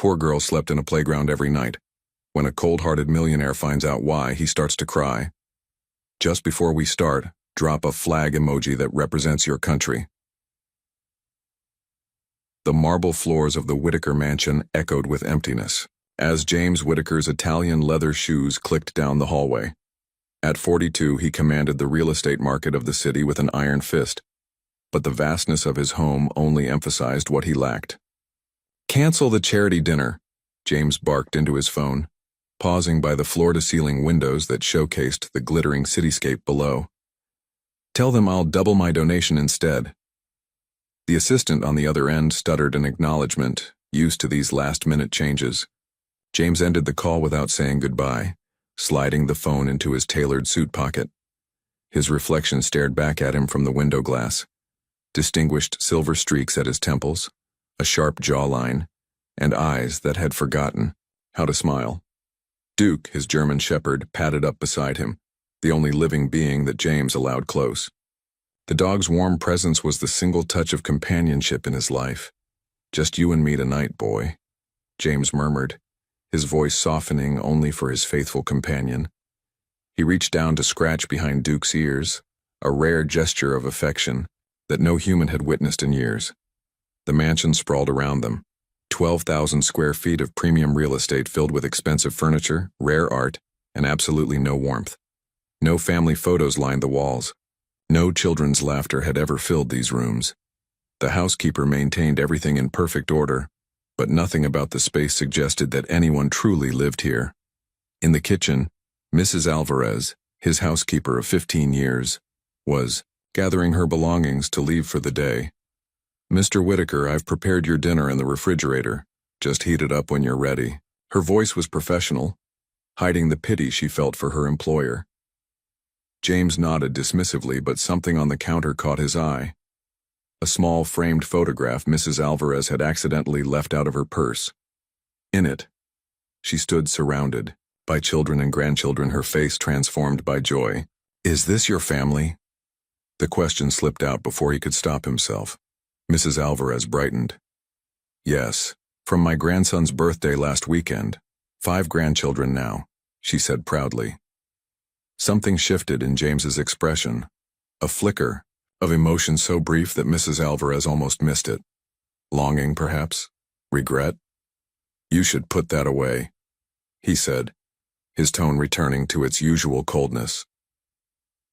poor girl slept in a playground every night. When a cold-hearted millionaire finds out why, he starts to cry. Just before we start, drop a flag emoji that represents your country. The marble floors of the Whitaker mansion echoed with emptiness, as James Whitaker's Italian leather shoes clicked down the hallway. At 42, he commanded the real estate market of the city with an iron fist, but the vastness of his home only emphasized what he lacked. "Cancel the charity dinner," James barked into his phone, pausing by the floor-to-ceiling windows that showcased the glittering cityscape below. "Tell them I'll double my donation instead." The assistant on the other end stuttered an acknowledgement, used to these last-minute changes. James ended the call without saying goodbye, sliding the phone into his tailored suit pocket. His reflection stared back at him from the window glass, distinguished silver streaks at his temples, a sharp jawline, and eyes that had forgotten how to smile. Duke, his German shepherd, padded up beside him, the only living being that James allowed close. The dog's warm presence was the single touch of companionship in his life. "Just you and me tonight, boy," James murmured, his voice softening only for his faithful companion. He reached down to scratch behind Duke's ears, a rare gesture of affection that no human had witnessed in years. The mansion sprawled around them, 12,000 square feet of premium real estate filled with expensive furniture, rare art, and absolutely no warmth. No family photos lined the walls. No children's laughter had ever filled these rooms. The housekeeper maintained everything in perfect order, but nothing about the space suggested that anyone truly lived here. In the kitchen, Mrs. Alvarez, his housekeeper of 15 years, was gathering her belongings to leave for the day. "Mr. Whitaker, I've prepared your dinner in the refrigerator. Just heat it up when you're ready." Her voice was professional, hiding the pity she felt for her employer. James nodded dismissively, but something on the counter caught his eye. A small framed photograph Mrs. Alvarez had accidentally left out of her purse. In it, she stood surrounded by children and grandchildren, her face transformed by joy. "Is this your family?" The question slipped out before he could stop himself. Mrs. Alvarez brightened. "Yes, from my grandson's birthday last weekend. 5 grandchildren now," she said proudly. Something shifted in James's expression, a flicker of emotion so brief that Mrs. Alvarez almost missed it. Longing, perhaps? Regret? "You should put that away," he said, his tone returning to its usual coldness.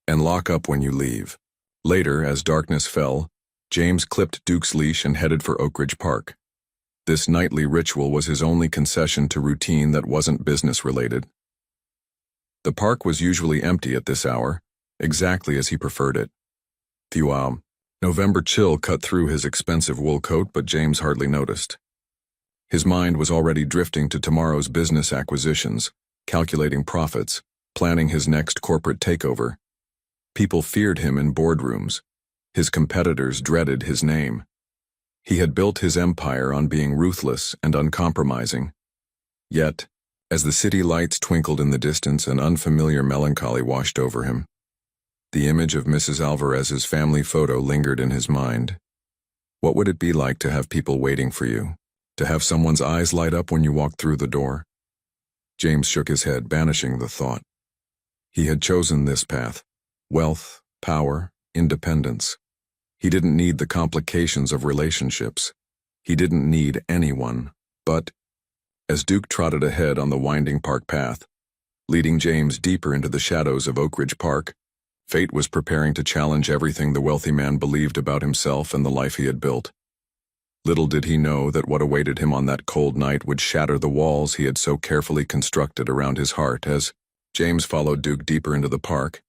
"And lock up when you leave." Later, as darkness fell, James clipped Duke's leash and headed for Oak Ridge Park. This nightly ritual was his only concession to routine that wasn't business-related. The park was usually empty at this hour, exactly as he preferred it. The November chill cut through his expensive wool coat, but James hardly noticed. His mind was already drifting to tomorrow's business acquisitions, calculating profits, planning his next corporate takeover. People feared him in boardrooms. His competitors dreaded his name. He had built his empire on being ruthless and uncompromising. Yet, as the city lights twinkled in the distance, an unfamiliar melancholy washed over him. The image of Mrs. Alvarez's family photo lingered in his mind. What would it be like to have people waiting for you? To have someone's eyes light up when you walked through the door? James shook his head, banishing the thought. He had chosen this path: wealth, power, independence. He didn't need the complications of relationships. He didn't need anyone. But as Duke trotted ahead on the winding park path, leading James deeper into the shadows of Oak Ridge Park, fate was preparing to challenge everything the wealthy man believed about himself and the life he had built. Little did he know that what awaited him on that cold night would shatter the walls he had so carefully constructed around his heart. As James followed Duke deeper into the park,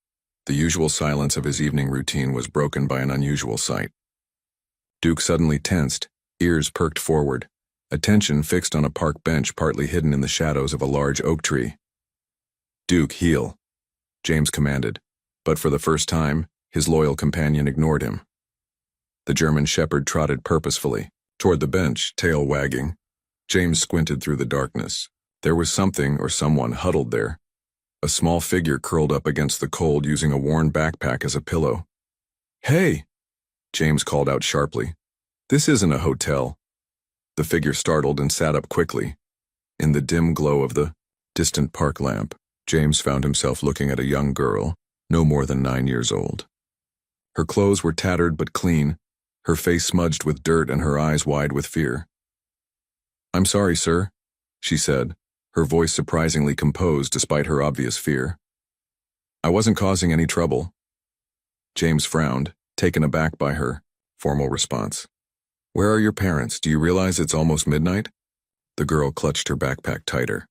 the usual silence of his evening routine was broken by an unusual sight. Duke suddenly tensed, ears perked forward, attention fixed on a park bench partly hidden in the shadows of a large oak tree. "Duke, heel," James commanded, but for the first time, his loyal companion ignored him. The German shepherd trotted purposefully toward the bench, tail wagging. James squinted through the darkness. There was something or someone huddled there, a small figure curled up against the cold using a worn backpack as a pillow. "Hey!" James called out sharply. "This isn't a hotel." The figure startled and sat up quickly. In the dim glow of the distant park lamp, James found himself looking at a young girl, no more than 9 years old. Her clothes were tattered but clean, her face smudged with dirt and her eyes wide with fear. "I'm sorry, sir," she said, her voice surprisingly composed despite her obvious fear. "I wasn't causing any trouble." James frowned, taken aback by her formal response. "Where are your parents? Do you realize it's almost midnight?" The girl clutched her backpack tighter.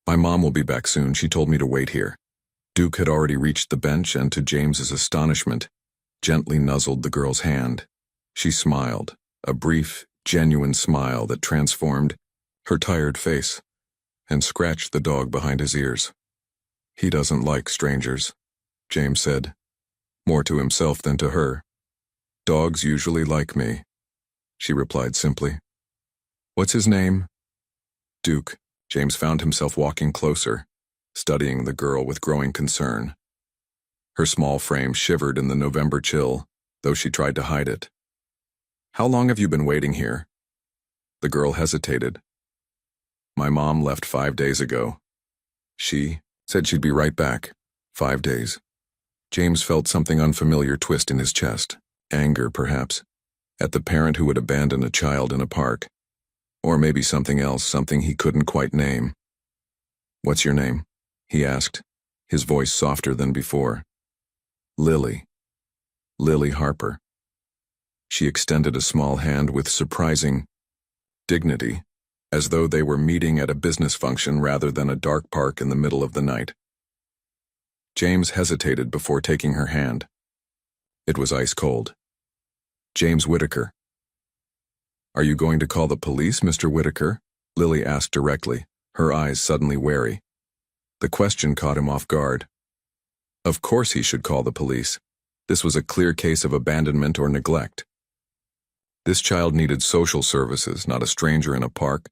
"My mom will be back soon. She told me to wait here." Duke had already reached the bench and, to James's astonishment, gently nuzzled the girl's hand. She smiled, a brief, genuine smile that transformed her tired face, and scratched the dog behind his ears. "He doesn't like strangers," James said, more to himself than to her. "Dogs usually like me," she replied simply. "What's his name?" "Duke." James found himself walking closer, studying the girl with growing concern. Her small frame shivered in the November chill, though she tried to hide it. "How long have you been waiting here?" The girl hesitated. "My mom left 5 days ago. She said she'd be right back. 5 days." James felt something unfamiliar twist in his chest. Anger, perhaps, at the parent who would abandon a child in a park. Or maybe something else, something he couldn't quite name. "What's your name?" he asked, his voice softer than before. "Lily. Lily Harper." She extended a small hand with surprising dignity, as though they were meeting at a business function rather than a dark park in the middle of the night. James hesitated before taking her hand. It was ice cold. "James Whitaker." "Are you going to call the police, Mr. Whitaker?" Lily asked directly, her eyes suddenly wary. The question caught him off guard. Of course he should call the police. This was a clear case of abandonment or neglect. This child needed social services, not a stranger in a park.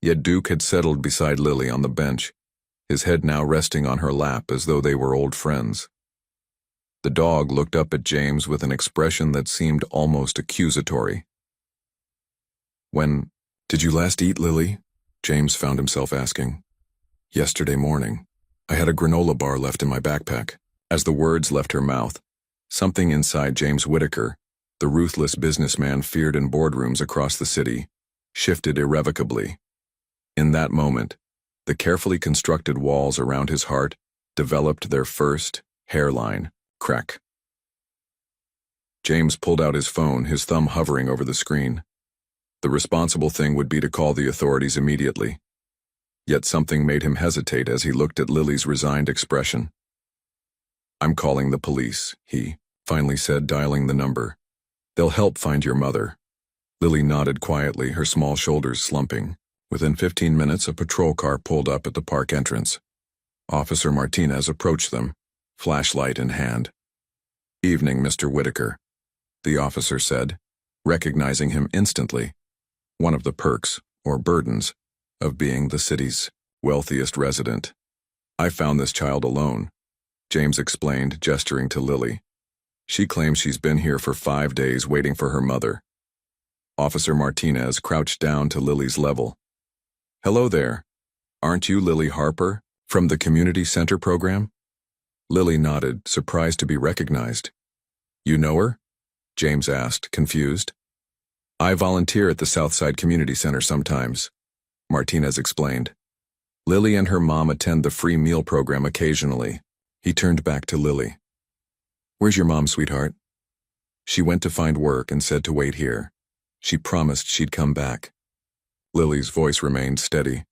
Yet Duke had settled beside Lily on the bench, his head now resting on her lap as though they were old friends. The dog looked up at James with an expression that seemed almost accusatory. "When did you last eat, Lily?" James found himself asking. "Yesterday morning. I had a granola bar left in my backpack." As the words left her mouth, something inside James Whitaker, the ruthless businessman feared in boardrooms across the city, shifted irrevocably. In that moment, the carefully constructed walls around his heart developed their first hairline crack. James pulled out his phone, his thumb hovering over the screen. The responsible thing would be to call the authorities immediately. Yet something made him hesitate as he looked at Lily's resigned expression. "I'm calling the police," he finally said, dialing the number. "They'll help find your mother." Lily nodded quietly, her small shoulders slumping. Within 15 minutes, a patrol car pulled up at the park entrance. Officer Martinez approached them, flashlight in hand. "Evening, Mr. Whitaker," the officer said, recognizing him instantly. One of the perks, or burdens, of being the city's wealthiest resident. "I found this child alone," James explained, gesturing to Lily. "She claims she's been here for 5 days waiting for her mother." Officer Martinez crouched down to Lily's level. "Hello there. Aren't you Lily Harper, from the community center program?" Lily nodded, surprised to be recognized. "You know her?" James asked, confused. "I volunteer at the Southside Community Center sometimes," Martinez explained. "Lily and her mom attend the free meal program occasionally." He turned back to Lily. "Where's your mom, sweetheart?" "She went to find work and said to wait here. She promised she'd come back." Lily's voice remained steady,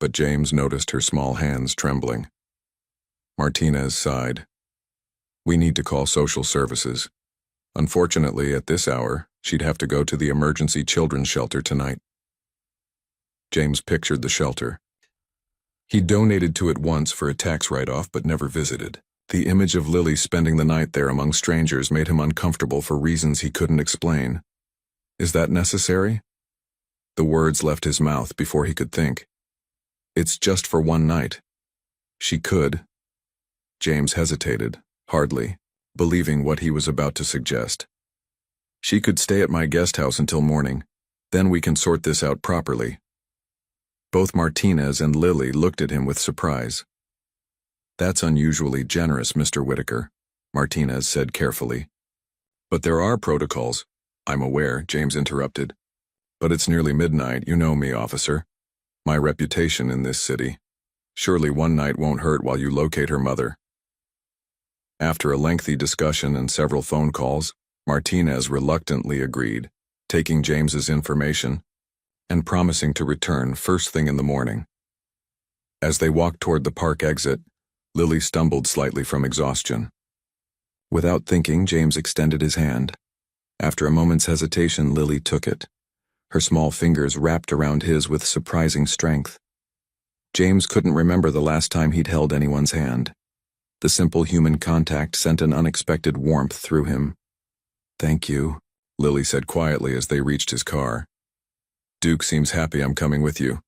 but James noticed her small hands trembling. Martinez sighed. "We need to call social services. Unfortunately, at this hour, she'd have to go to the emergency children's shelter tonight." James pictured the shelter. He donated to it once for a tax write-off but never visited. The image of Lily spending the night there among strangers made him uncomfortable for reasons he couldn't explain. Is that necessary? The words left his mouth before he could think. "It's just for one night." She could. James hesitated, hardly believing what he was about to suggest. "She could stay at my guest house until morning. Then we can sort this out properly." Both Martinez and Lily looked at him with surprise. "That's unusually generous, Mr. Whitaker," Martinez said carefully. "But there are protocols." "I'm aware," James interrupted. "But it's nearly midnight. You know me, officer. My reputation in this city. Surely one night won't hurt while you locate her mother." After a lengthy discussion and several phone calls, Martinez reluctantly agreed, taking James's information and promising to return first thing in the morning. As they walked toward the park exit, Lily stumbled slightly from exhaustion. Without thinking, James extended his hand. After a moment's hesitation, Lily took it. Her small fingers wrapped around his with surprising strength. James couldn't remember the last time he'd held anyone's hand. The simple human contact sent an unexpected warmth through him. "Thank you," Lily said quietly as they reached his car. "Duke seems happy I'm coming with you."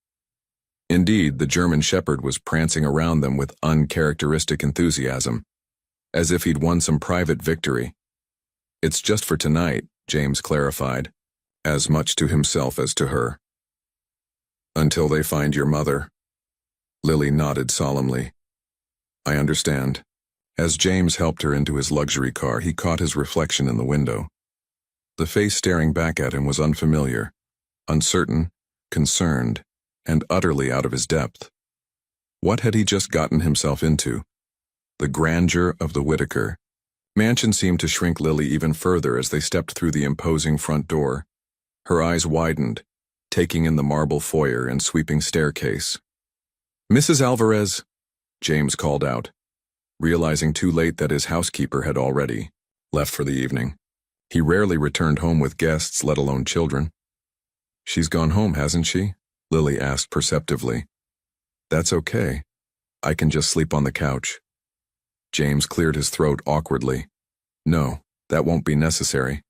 Indeed, the German shepherd was prancing around them with uncharacteristic enthusiasm, as if he'd won some private victory. "It's just for tonight," James clarified, as much to himself as to her. "Until they find your mother." Lily nodded solemnly. "I understand." As James helped her into his luxury car, he caught his reflection in the window. The face staring back at him was unfamiliar, uncertain, concerned, and utterly out of his depth. What had he just gotten himself into? The grandeur of the Whitaker mansion seemed to shrink Lily even further as they stepped through the imposing front door. Her eyes widened, taking in the marble foyer and sweeping staircase. "Mrs. Alvarez," James called out, realizing too late that his housekeeper had already left for the evening. He rarely returned home with guests, let alone children. "She's gone home, hasn't she?" Lily asked perceptively. "That's okay. I can just sleep on the couch." James cleared his throat awkwardly. "No, that won't be necessary.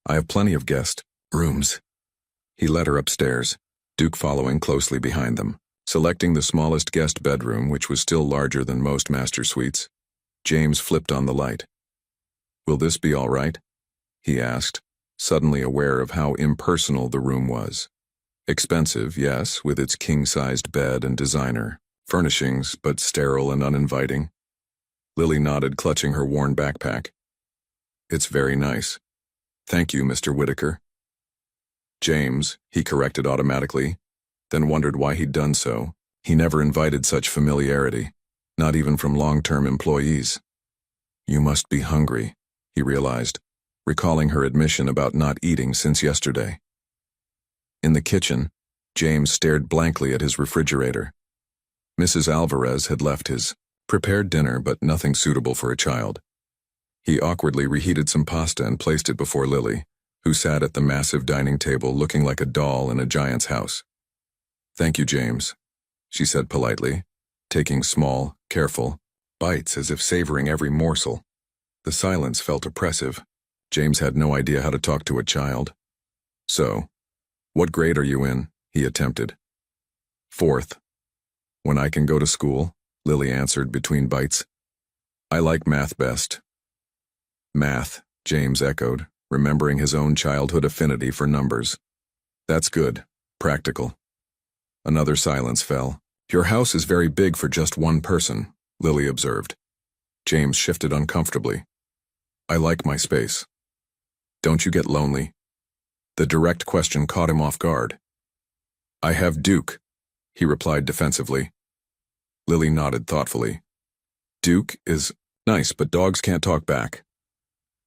I have plenty of guest rooms." He led her upstairs, Duke following closely behind them. Selecting the smallest guest bedroom, which was still larger than most master suites, James flipped on the light. "Will this be all right?" he asked, suddenly aware of how impersonal the room was. Expensive, yes, with its king-sized bed and designer furnishings, but sterile and uninviting. Lily nodded, clutching her worn backpack. "It's very nice. Thank you, Mr. Whitaker." "James," he corrected automatically, then wondered why he'd done so. He never invited such familiarity, not even from long-term employees. "You must be hungry," he realized, recalling her admission about not eating since yesterday. In the kitchen, James stared blankly at his refrigerator. Mrs. Alvarez had left his prepared dinner, but nothing suitable for a child. He awkwardly reheated some pasta and placed it before Lily, who sat at the massive dining table looking like a doll in a giant's house. "Thank you, James," she said politely, taking small, careful bites as if savoring every morsel. The silence felt oppressive. James had no idea how to talk to a child. "So, what grade are you in?" he attempted. "Fourth. When I can go to school," Lily answered between bites. "I like math best." "Math," James echoed, remembering his own childhood affinity for numbers. "That's good. Practical." Another silence fell. "Your house is very big for just one person," Lily observed. James shifted uncomfortably. "I like my space." "Don't you get lonely?" The direct question caught him off guard. "I have Duke," he replied defensively. Lily nodded thoughtfully. "Duke is nice, but dogs can't talk back."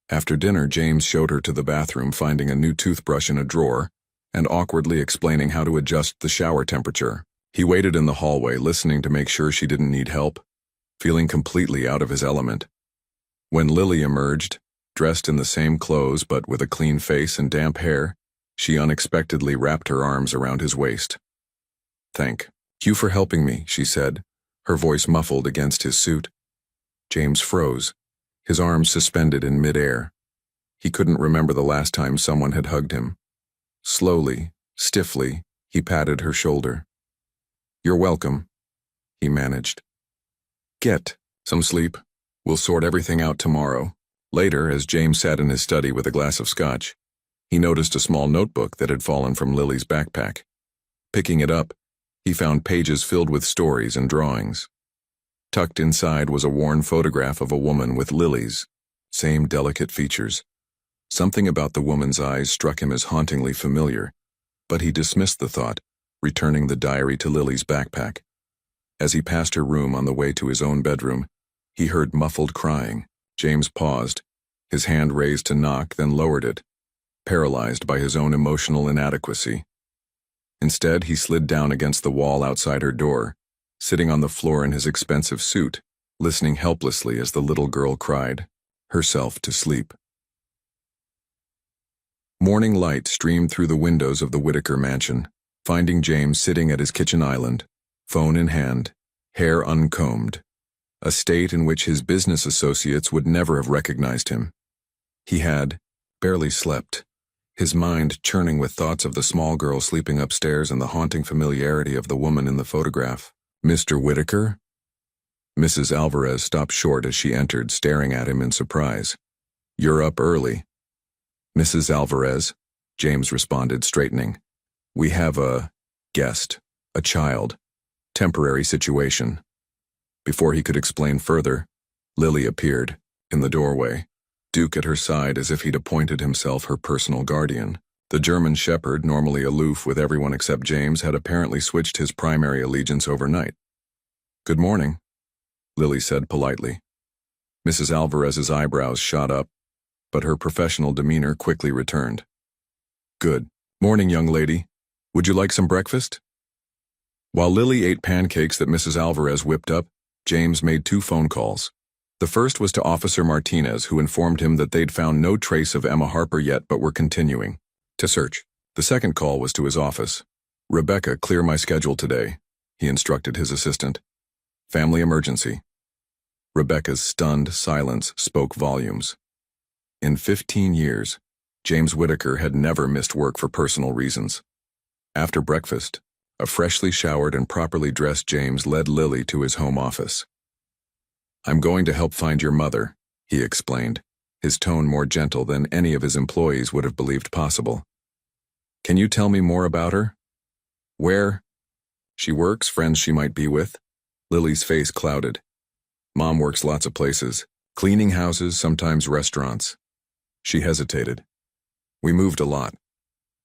After dinner, James showed her to the bathroom, finding a new toothbrush in a drawer and awkwardly explaining how to adjust the shower temperature. He waited in the hallway, listening to make sure she didn't need help, feeling completely out of his element. When Lily emerged, dressed in the same clothes but with a clean face and damp hair, she unexpectedly wrapped her arms around his waist. "Thank you for helping me," she said, her voice muffled against his suit. James froze, his arms suspended in midair. He couldn't remember the last time someone had hugged him. Slowly, stiffly, he patted her shoulder. "You're welcome," he managed. "Get some sleep. We'll sort everything out tomorrow." Later, as James sat in his study with a glass of scotch, He noticed a small notebook that had fallen from Lily's backpack. Picking it up, he found pages filled with stories and drawings. Tucked inside was a worn photograph of a woman with Lily's same delicate features. Something about the woman's eyes struck him as hauntingly familiar, but he dismissed the thought, returning the diary to Lily's backpack. As he passed her room on the way to his own bedroom, he heard muffled crying. James paused, his hand raised to knock, then lowered it, paralyzed by his own emotional inadequacy. Instead, he slid down against the wall outside her door, sitting on the floor in his expensive suit, listening helplessly as the little girl cried herself to sleep. Morning light streamed through the windows of the Whitaker mansion, finding James sitting at his kitchen island, phone in hand, hair uncombed, a state in which his business associates would never have recognized him. He had barely slept, his mind churning with thoughts of the small girl sleeping upstairs and the haunting familiarity of the woman in the photograph. "Mr. Whitaker?" Mrs. Alvarez stopped short as she entered, staring at him in surprise. "You're up early." "Mrs. Alvarez," James responded, straightening. "We have a guest, a child, temporary situation." Before he could explain further, Lily appeared, in the doorway, Duke at her side as if he'd appointed himself her personal guardian. The German shepherd, normally aloof with everyone except James, had apparently switched his primary allegiance overnight. "Good morning," Lily said politely. Mrs. Alvarez's eyebrows shot up, but her professional demeanor quickly returned. "Good morning, young lady. Would you like some breakfast?" While Lily ate pancakes that Mrs. Alvarez whipped up, James made 2 phone calls. The first was to Officer Martinez, who informed him that they'd found no trace of Emma Harper yet but were continuing to search. The second call was to his office. "Rebecca, clear my schedule today," he instructed his assistant. "Family emergency." Rebecca's stunned silence spoke volumes. In 15 years, James Whitaker had never missed work for personal reasons. After breakfast, a freshly showered and properly dressed James led Lily to his home office. "I'm going to help find your mother," he explained, his tone more gentle than any of his employees would have believed possible. "Can you tell me more about her? Where she works, friends she might be with?" Lily's face clouded. "Mom works lots of places, cleaning houses, sometimes restaurants." She hesitated. "We moved a lot.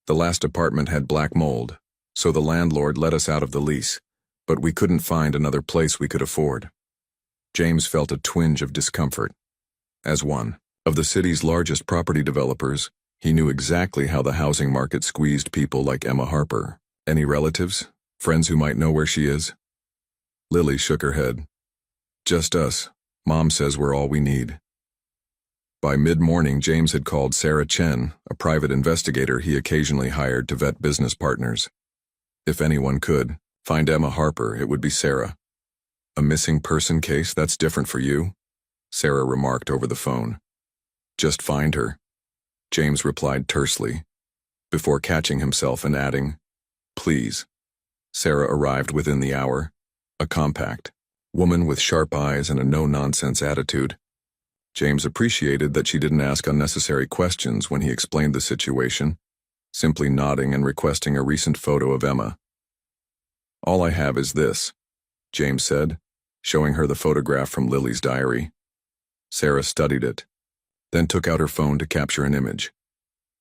The last apartment had black mold, so the landlord let us out of the lease, but we couldn't find another place we could afford." James felt a twinge of discomfort. As one of the city's largest property developers, he knew exactly how the housing market squeezed people like Emma Harper. "Any relatives? Friends who might know where she is?" Lily shook her head. "Just us. Mom says we're all we need." By mid-morning, James had called Sarah Chen, a private investigator he occasionally hired to vet business partners. If anyone could find Emma Harper, it would be Sarah. "A missing person case, that's different for you," Sarah remarked over the phone. "Just find her," James replied tersely, before catching himself and adding, "Please." Sarah arrived within the hour, a compact woman with sharp eyes and a no-nonsense attitude. James appreciated that she didn't ask unnecessary questions when he explained the situation, simply nodding and requesting a recent photo of Emma. "All I have is this," James said, showing her the photograph from Lily's diary. Sarah studied it, then took out her phone to capture an image.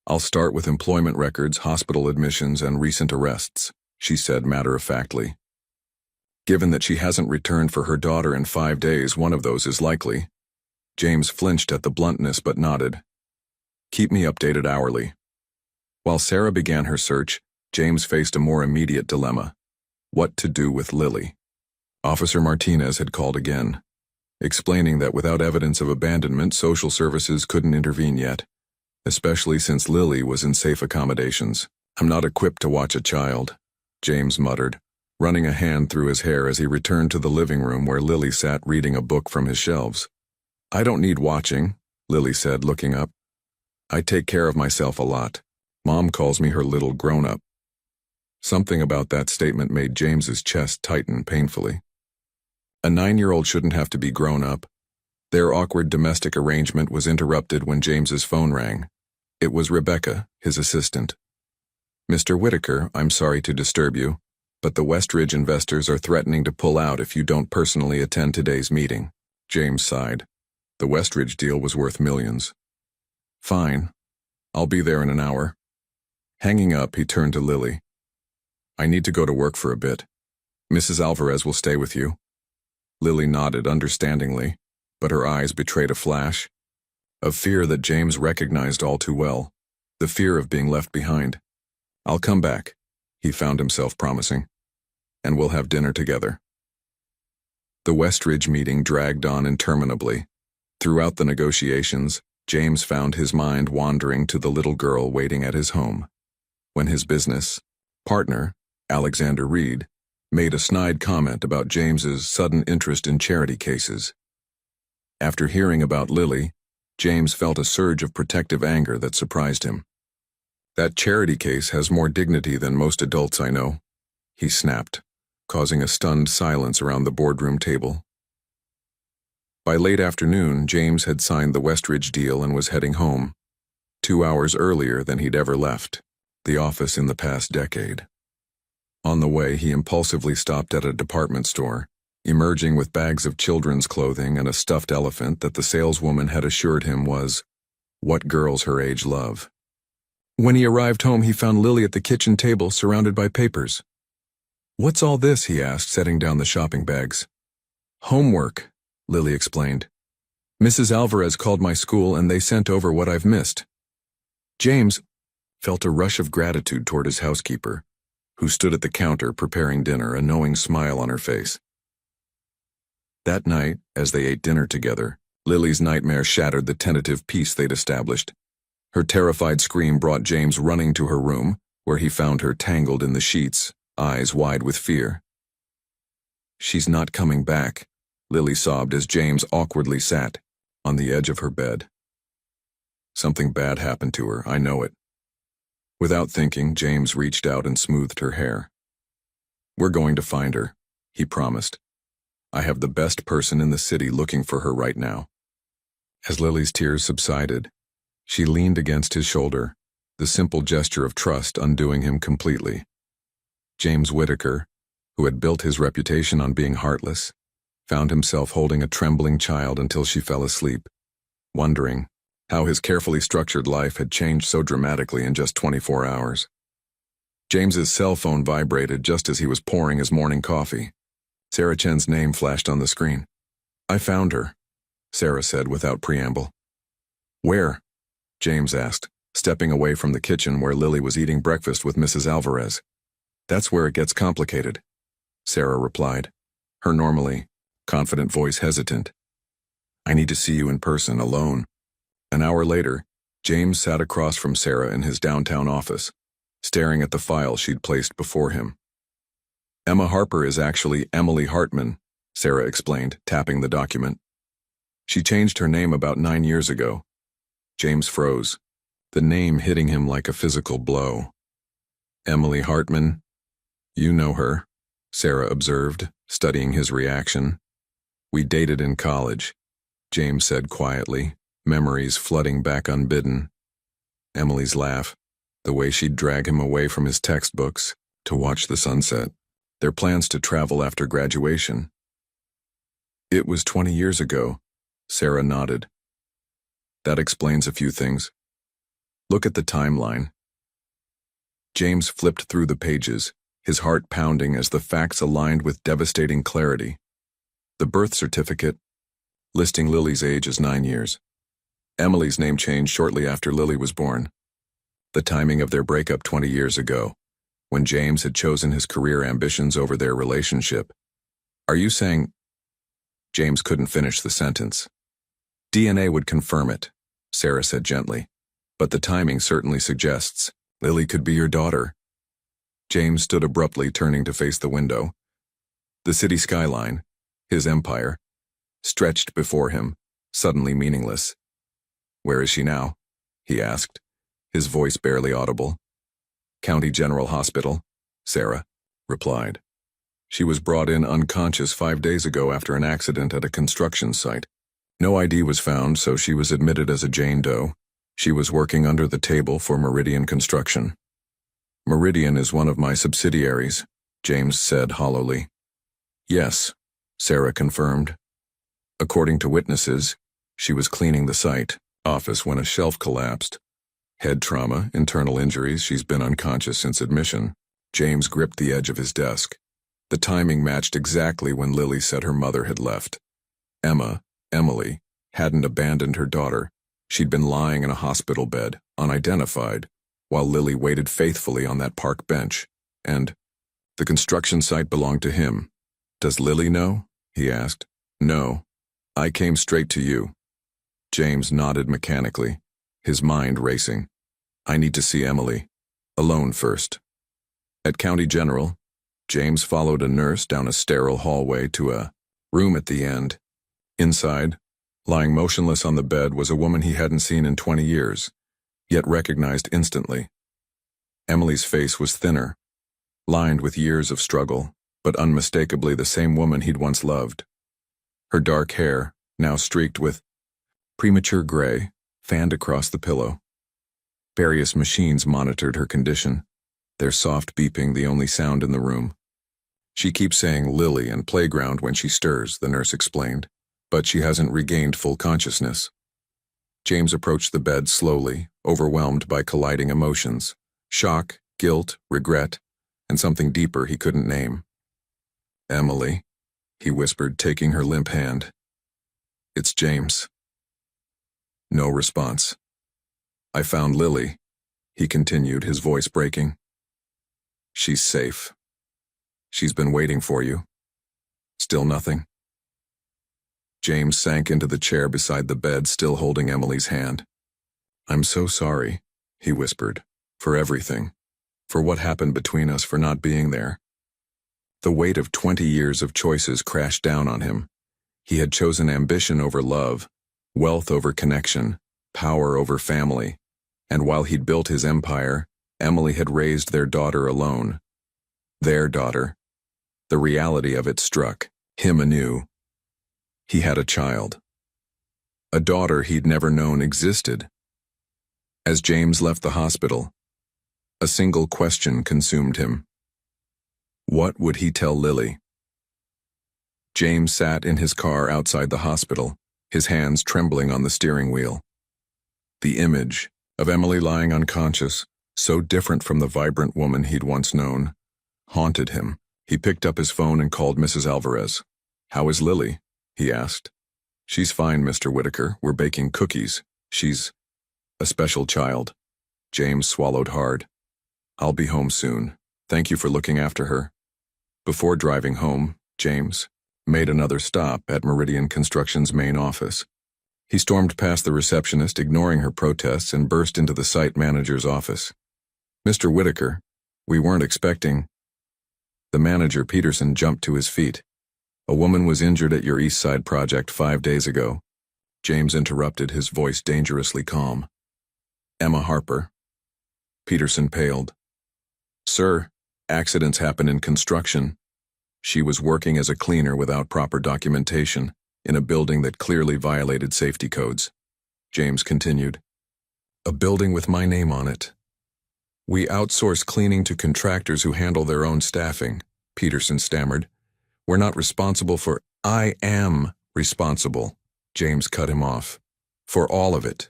"I'll start with employment records, hospital admissions, and recent arrests," she said matter-of-factly. Given that she hasn't returned for her daughter in 5 days, one of those is likely. James flinched at the bluntness but nodded. "Keep me updated hourly." While Sarah began her search, James faced a more immediate dilemma: what to do with Lily. Officer Martinez had called again, explaining that without evidence of abandonment, social services couldn't intervene yet, especially since Lily was in safe accommodations. "I'm not equipped to watch a child," James muttered, running a hand through his hair as he returned to the living room where Lily sat reading a book from his shelves. "I don't need watching," Lily said, looking up. "I take care of myself a lot. Mom calls me her little grown-up." Something about that statement made James's chest tighten painfully. A 9-year-old shouldn't have to be grown up. Their awkward domestic arrangement was interrupted when James's phone rang. It was Rebecca, his assistant. "Mr. Whitaker, I'm sorry to disturb you, but the Westridge investors are threatening to pull out if you don't personally attend today's meeting." James sighed. The Westridge deal was worth millions. "Fine. I'll be there in an hour." Hanging up, he turned to Lily. "I need to go to work for a bit. Mrs. Alvarez will stay with you." Lily nodded understandingly, but her eyes betrayed a flash of fear that James recognized all too well, the fear of being left behind. "I'll come back," he found himself promising, "and we'll have dinner together." The Westridge meeting dragged on interminably. Throughout the negotiations, James found his mind wandering to the little girl waiting at his home. When his business partner, Alexander Reed, made a snide comment about James's sudden interest in charity cases. After hearing about Lily, James felt a surge of protective anger that surprised him. "That charity case has more dignity than most adults I know," he snapped, causing a stunned silence around the boardroom table. By late afternoon, James had signed the Westridge deal and was heading home, 2 hours earlier than he'd ever left the office in the past decade. On the way, he impulsively stopped at a department store, emerging with bags of children's clothing and a stuffed elephant that the saleswoman had assured him was what girls her age love. When he arrived home, he found Lily at the kitchen table surrounded by papers. "What's all this?" he asked, setting down the shopping bags. "Homework," Lily explained. "Mrs. Alvarez called my school and they sent over what I've missed." James felt a rush of gratitude toward his housekeeper, who stood at the counter preparing dinner, a knowing smile on her face. That night, as they ate dinner together, Lily's nightmare shattered the tentative peace they'd established. Her terrified scream brought James running to her room, where he found her tangled in the sheets, eyes wide with fear. "She's not coming back," Lily sobbed as James awkwardly sat on the edge of her bed. "Something bad happened to her, I know it." Without thinking, James reached out and smoothed her hair. "We're going to find her," he promised. "I have the best person in the city looking for her right now." As Lily's tears subsided, she leaned against his shoulder, the simple gesture of trust undoing him completely. James Whitaker, who had built his reputation on being heartless, found himself holding a trembling child until she fell asleep, wondering how his carefully structured life had changed so dramatically in just 24 hours. James's cell phone vibrated just as he was pouring his morning coffee. Sarah Chen's name flashed on the screen. "I found her," Sarah said without preamble. "Where?" James asked, stepping away from the kitchen where Lily was eating breakfast with Mrs. Alvarez. "That's where it gets complicated," Sarah replied, her normally confident voice hesitant. "I need to see you in person, alone." An hour later, James sat across from Sarah in his downtown office, staring at the file she'd placed before him. "Emma Harper is actually Emily Hartman," Sarah explained, tapping the document. "She changed her name about 9 years ago." James froze, the name hitting him like a physical blow. "Emily Hartman? You know her," Sarah observed, studying his reaction. "We dated in college," James said quietly, memories flooding back unbidden. Emily's laugh, the way she'd drag him away from his textbooks to watch the sunset, their plans to travel after graduation. "It was 20 years ago," Sarah nodded. "That explains a few things. Look at the timeline." James flipped through the pages, his heart pounding as the facts aligned with devastating clarity. The birth certificate, listing Lily's age as 9 years. Emily's name changed shortly after Lily was born. The timing of their breakup 20 years ago, when James had chosen his career ambitions over their relationship. "Are you saying—" James couldn't finish the sentence. "DNA would confirm it," Sarah said gently, "but the timing certainly suggests Lily could be your daughter." James stood abruptly, turning to face the window. The city skyline, his empire, stretched before him, suddenly meaningless. "Where is she now?" he asked, his voice barely audible. "County General Hospital," Sarah replied. "She was brought in unconscious 5 days ago after an accident at a construction site. No ID was found, so she was admitted as a Jane Doe. She was working under the table for Meridian Construction. Meridian is one of my subsidiaries, James said hollowly. Yes, Sarah confirmed. According to witnesses, she was cleaning the site office when a shelf collapsed. Head trauma, internal injuries, she's been unconscious since admission. James gripped the edge of his desk. The timing matched exactly when Lily said her mother had left. Emily, hadn't abandoned her daughter. She'd been lying in a hospital bed, unidentified, while Lily waited faithfully on that park bench. And the construction site belonged to him. Does Lily know? He asked. No. I came straight to you. James nodded mechanically, his mind racing. I need to see Emily. Alone first. At County General, James followed a nurse down a sterile hallway to a room at the end. Inside, lying motionless on the bed, was a woman he hadn't seen in 20 years, yet recognized instantly. Emily's face was thinner, lined with years of struggle, but unmistakably the same woman he'd once loved. Her dark hair, now streaked with premature gray, fanned across the pillow. Various machines monitored her condition, their soft beeping the only sound in the room. She keeps saying Lily and playground when she stirs, the nurse explained, but she hasn't regained full consciousness. James approached the bed slowly, overwhelmed by colliding emotions, shock, guilt, regret, and something deeper he couldn't name. Emily, he whispered, taking her limp hand. It's James. No response. I found Lily, he continued, his voice breaking. She's safe. She's been waiting for you. Still nothing. James sank into the chair beside the bed, still holding Emily's hand. I'm so sorry, he whispered, for everything, for what happened between us, for not being there. The weight of 20 years of choices crashed down on him. He had chosen ambition over love, wealth over connection, power over family, and while he'd built his empire, Emily had raised their daughter alone. Their daughter. The reality of it struck him anew. He had a child. A daughter he'd never known existed. As James left the hospital, a single question consumed him. What would he tell Lily? James sat in his car outside the hospital, his hands trembling on the steering wheel. The image of Emily lying unconscious, so different from the vibrant woman he'd once known, haunted him. He picked up his phone and called Mrs. Alvarez. How is Lily? He asked. She's fine, Mr. Whitaker. We're baking cookies. She's a special child. James swallowed hard. I'll be home soon. Thank you for looking after her. Before driving home, James made another stop at Meridian Construction's main office. He stormed past the receptionist, ignoring her protests, and burst into the site manager's office. Mr. Whitaker, we weren't expecting. The manager, Peterson, jumped to his feet. A woman was injured at your East Side project 5 days ago. James interrupted, his voice dangerously calm. Emma Harper. Peterson paled. Sir, accidents happen in construction. She was working as a cleaner without proper documentation in a building that clearly violated safety codes. James continued. A building with my name on it. We outsource cleaning to contractors who handle their own staffing, Peterson stammered. We're not responsible for— I am responsible, James cut him off. For all of it.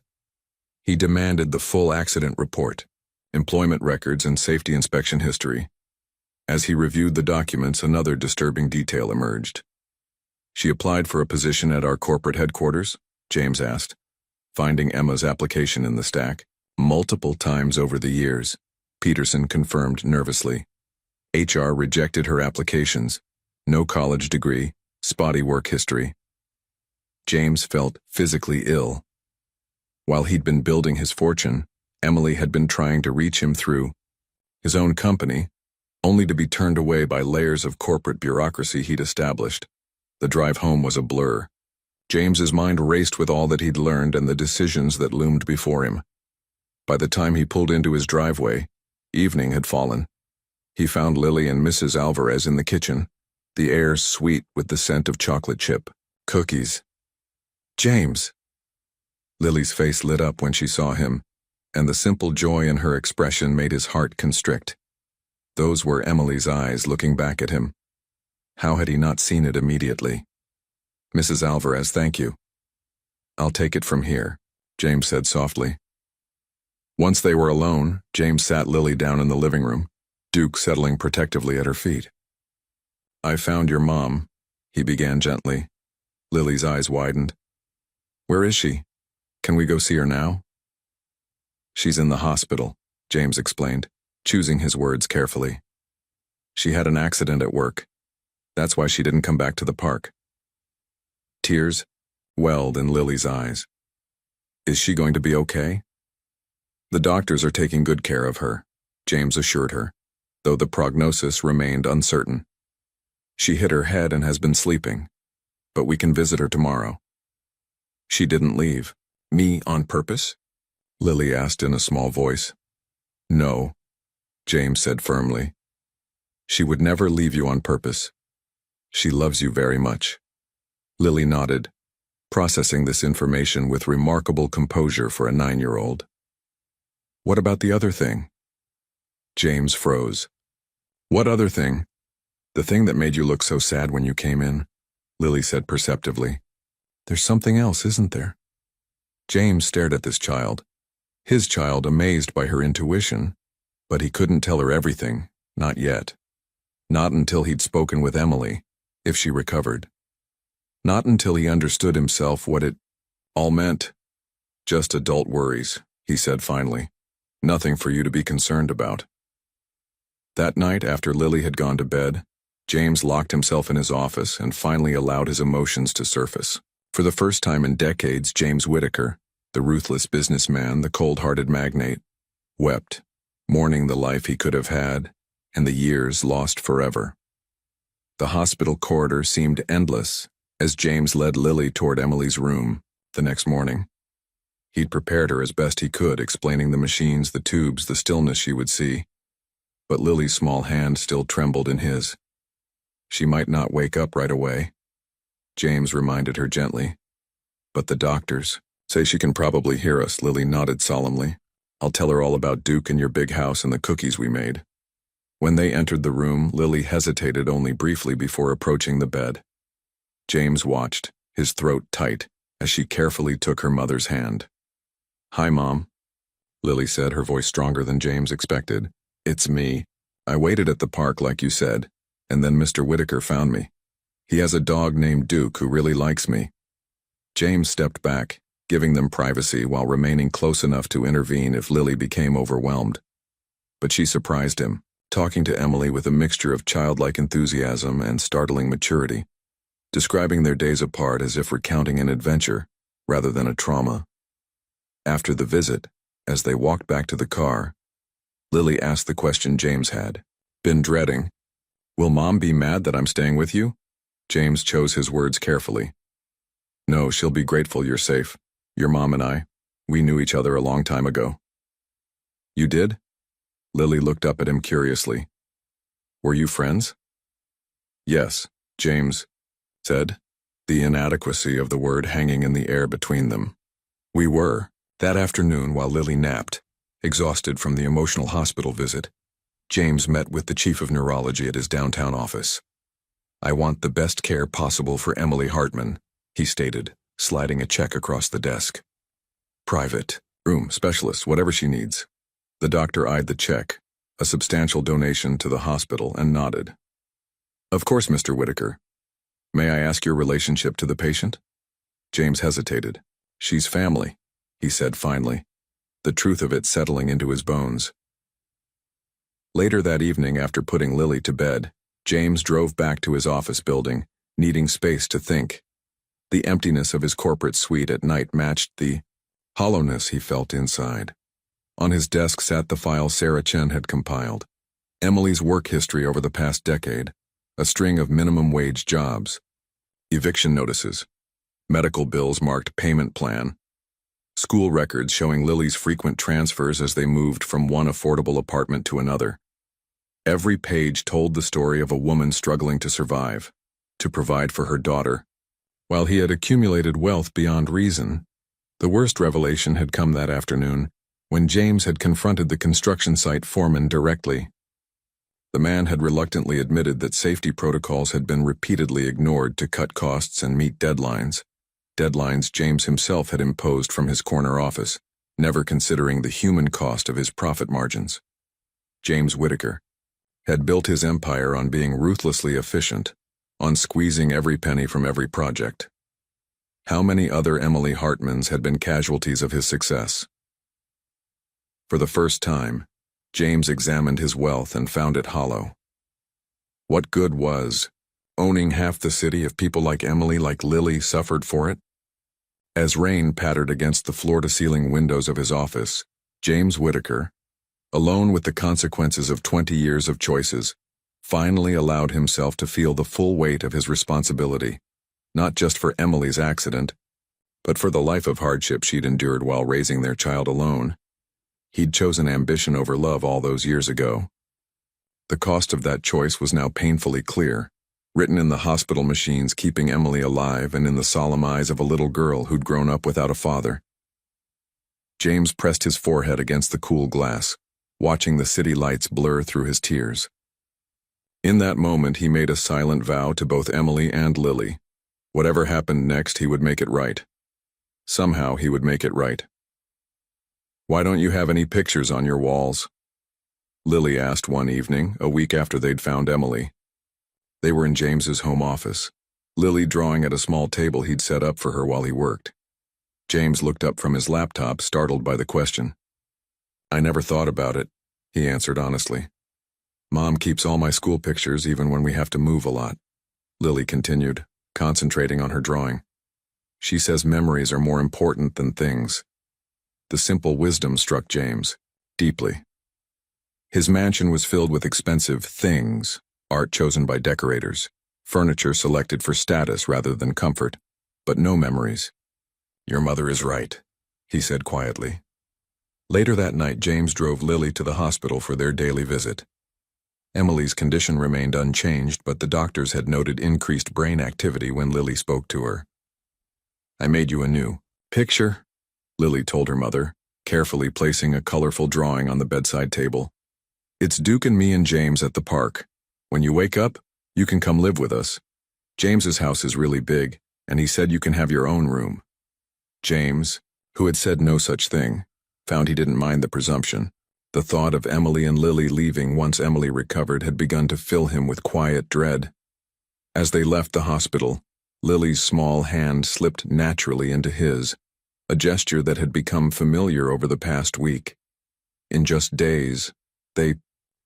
He demanded the full accident report, employment records, and safety inspection history. As he reviewed the documents, another disturbing detail emerged. She applied for a position at our corporate headquarters? James asked, finding Emma's application in the stack. Multiple times over the years, Peterson confirmed nervously. HR rejected her applications. No college degree, spotty work history. James felt physically ill. While he'd been building his fortune, Emily had been trying to reach him through his own company, only to be turned away by layers of corporate bureaucracy he'd established. The drive home was a blur. James's mind raced with all that he'd learned and the decisions that loomed before him. By the time he pulled into his driveway, evening had fallen. He found Lily and Mrs. Alvarez in the kitchen, the air sweet with the scent of chocolate chip cookies. James! Lily's face lit up when she saw him, and the simple joy in her expression made his heart constrict. Those were Emily's eyes looking back at him. How had he not seen it immediately? "Mrs. Alvarez, thank you." "I'll take it from here," James said softly. Once they were alone, James sat Lily down in the living room, Duke settling protectively at her feet. "I found your mom," he began gently. Lily's eyes widened. "Where is she? Can we go see her now?" "She's in the hospital," James explained, choosing his words carefully. "She had an accident at work. That's why she didn't come back to the park." Tears welled in Lily's eyes. "Is she going to be okay?" "The doctors are taking good care of her," James assured her, though the prognosis remained uncertain. "She hit her head and has been sleeping, but we can visit her tomorrow." "She didn't leave me on purpose?" Lily asked in a small voice. "No," James said firmly. "She would never leave you on purpose. She loves you very much." Lily nodded, processing this information with remarkable composure for a 9-year-old. "What about the other thing?" James froze. "What other thing?" "The thing that made you look so sad when you came in," Lily said perceptively. "There's something else, isn't there?" James stared at this child, his child amazed by her intuition, but he couldn't tell her everything, not yet. Not until he'd spoken with Emily, if she recovered. Not until he understood himself what it all meant. "Just adult worries," he said finally. "Nothing for you to be concerned about." That night, after Lily had gone to bed, James locked himself in his office and finally allowed his emotions to surface. For the first time in decades, James Whitaker, the ruthless businessman, the cold-hearted magnate, wept, mourning the life he could have had and the years lost forever. The hospital corridor seemed endless as James led Lily toward Emily's room the next morning. He'd prepared her as best he could, explaining the machines, the tubes, the stillness she would see. But Lily's small hand still trembled in his. "She might not wake up right away," James reminded her gently. "But the doctors say she can probably hear us." Lily nodded solemnly. "I'll tell her all about Duke and your big house and the cookies we made." When they entered the room, Lily hesitated only briefly before approaching the bed. James watched, his throat tight, as she carefully took her mother's hand. "Hi, Mom," Lily said, her voice stronger than James expected. "It's me. I waited at the park like you said, and then Mr. Whitaker found me. He has a dog named Duke who really likes me." James stepped back, giving them privacy while remaining close enough to intervene if Lily became overwhelmed. But she surprised him, talking to Emily with a mixture of childlike enthusiasm and startling maturity, describing their days apart as if recounting an adventure rather than a trauma. After the visit, as they walked back to the car, Lily asked the question James had been dreading. "Will Mom be mad that I'm staying with you?" James chose his words carefully. "No, she'll be grateful you're safe. Your mom and I, we knew each other a long time ago." "You did?" Lily looked up at him curiously. "Were you friends?" "Yes," James said, the inadequacy of the word hanging in the air between them. "We were." That afternoon, while Lily napped, exhausted from the emotional hospital visit, James met with the chief of neurology at his downtown office. "I want the best care possible for Emily Hartman," he stated, sliding a check across the desk. "Private, room, specialist, whatever she needs." The doctor eyed the check, a substantial donation to the hospital, and nodded. "Of course, Mr. Whitaker. May I ask your relationship to the patient?" James hesitated. "She's family," he said finally, the truth of it settling into his bones. Later that evening, after putting Lily to bed, James drove back to his office building, needing space to think. The emptiness of his corporate suite at night matched the hollowness he felt inside. On his desk sat the file Sarah Chen had compiled. Emily's work history over the past decade, a string of minimum wage jobs, eviction notices, medical bills marked payment plan, school records showing Lily's frequent transfers as they moved from one affordable apartment to another. Every page told the story of a woman struggling to survive, to provide for her daughter. While he had accumulated wealth beyond reason, The worst revelation had come that afternoon, when James had confronted the construction site foreman directly. The man had reluctantly admitted that safety protocols had been repeatedly ignored to cut costs and meet deadlines. Deadlines James himself had imposed from his corner office, never considering the human cost of his profit margins. James Whitaker had built his empire on being ruthlessly efficient, on squeezing every penny from every project. How many other Emily Hartmans had been casualties of his success? For the first time, James examined his wealth and found it hollow. What good was owning half the city if people like Emily, like Lily, suffered for it? As rain pattered against the floor-to-ceiling windows of his office, James Whitaker, alone with the consequences of 20 years of choices, finally allowed himself to feel the full weight of his responsibility, not just for Emily's accident, but for the life of hardship she'd endured while raising their child alone. He'd chosen ambition over love all those years ago. The cost of that choice was now painfully clear, written in the hospital machines keeping Emily alive and in the solemn eyes of a little girl who'd grown up without a father. James pressed his forehead against the cool glass, watching the city lights blur through his tears. In that moment, he made a silent vow to both Emily and Lily. Whatever happened next, he would make it right. Somehow he would make it right. "Why don't you have any pictures on your walls?" Lily asked one evening, a week after they'd found Emily. They were in James's home office, Lily drawing at a small table he'd set up for her while he worked. James looked up from his laptop, startled by the question. "I never thought about it," he answered honestly. "Mom keeps all my school pictures even when we have to move a lot," Lily continued, concentrating on her drawing. "She says memories are more important than things." The simple wisdom struck James deeply. His mansion was filled with expensive things, art chosen by decorators, furniture selected for status rather than comfort, but no memories. "Your mother is right," he said quietly. Later that night, James drove Lily to the hospital for their daily visit. Emily's condition remained unchanged, but the doctors had noted increased brain activity when Lily spoke to her. "I made you a new picture," Lily told her mother, carefully placing a colorful drawing on the bedside table. "It's Duke and me and James at the park. When you wake up, you can come live with us. James's house is really big, and he said you can have your own room." James, who had said no such thing, found he didn't mind the presumption. The thought of Emily and Lily leaving once Emily recovered had begun to fill him with quiet dread. As they left the hospital, Lily's small hand slipped naturally into his, a gesture that had become familiar over the past week. In just days, they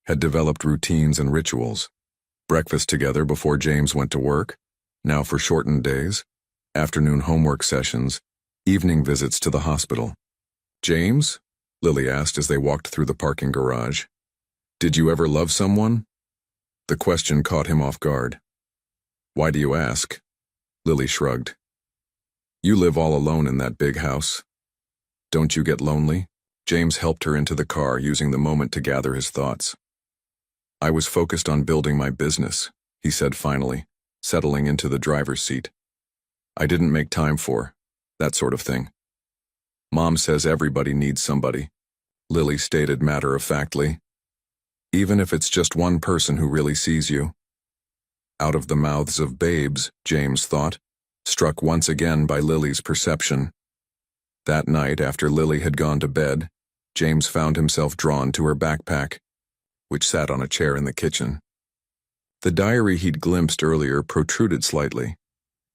had developed routines and rituals. Breakfast together before James went to work, now for shortened days, afternoon homework sessions, evening visits to the hospital. "James?" Lily asked as they walked through the parking garage. "Did you ever love someone?" The question caught him off guard. "Why do you ask?" Lily shrugged. "You live all alone in that big house. Don't you get lonely?" James helped her into the car, using the moment to gather his thoughts. "I was focused on building my business," he said finally, settling into the driver's seat. "I didn't make time for that sort of thing." "Mom says everybody needs somebody," Lily stated matter-of-factly. "Even if it's just one person who really sees you." Out of the mouths of babes, James thought, struck once again by Lily's perception. That night, after Lily had gone to bed, James found himself drawn to her backpack, which sat on a chair in the kitchen. The diary he'd glimpsed earlier protruded slightly.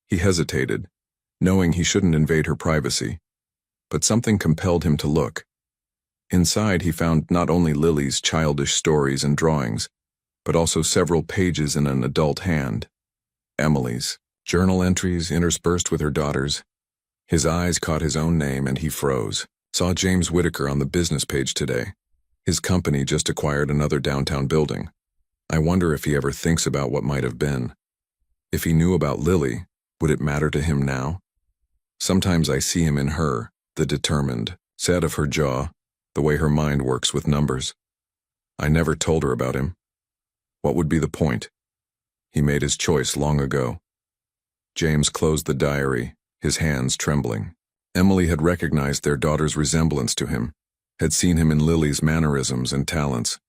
He hesitated, knowing he shouldn't invade her privacy, but something compelled him to look. Inside, he found not only Lily's childish stories and drawings, but also several pages in an adult hand. Emily's journal entries interspersed with her daughter's. His eyes caught his own name and he froze. Saw James Whitaker on the business page today. His company just acquired another downtown building. I wonder if he ever thinks about what might have been. If he knew about Lily, would it matter to him now? Sometimes I see him in her, the determined, set of her jaw, the way her mind works with numbers. I never told her about him. What would be the point? He made his choice long ago. James closed the diary, his hands trembling. Emily had recognized their daughter's resemblance to him, had seen him in Lily's mannerisms and talents.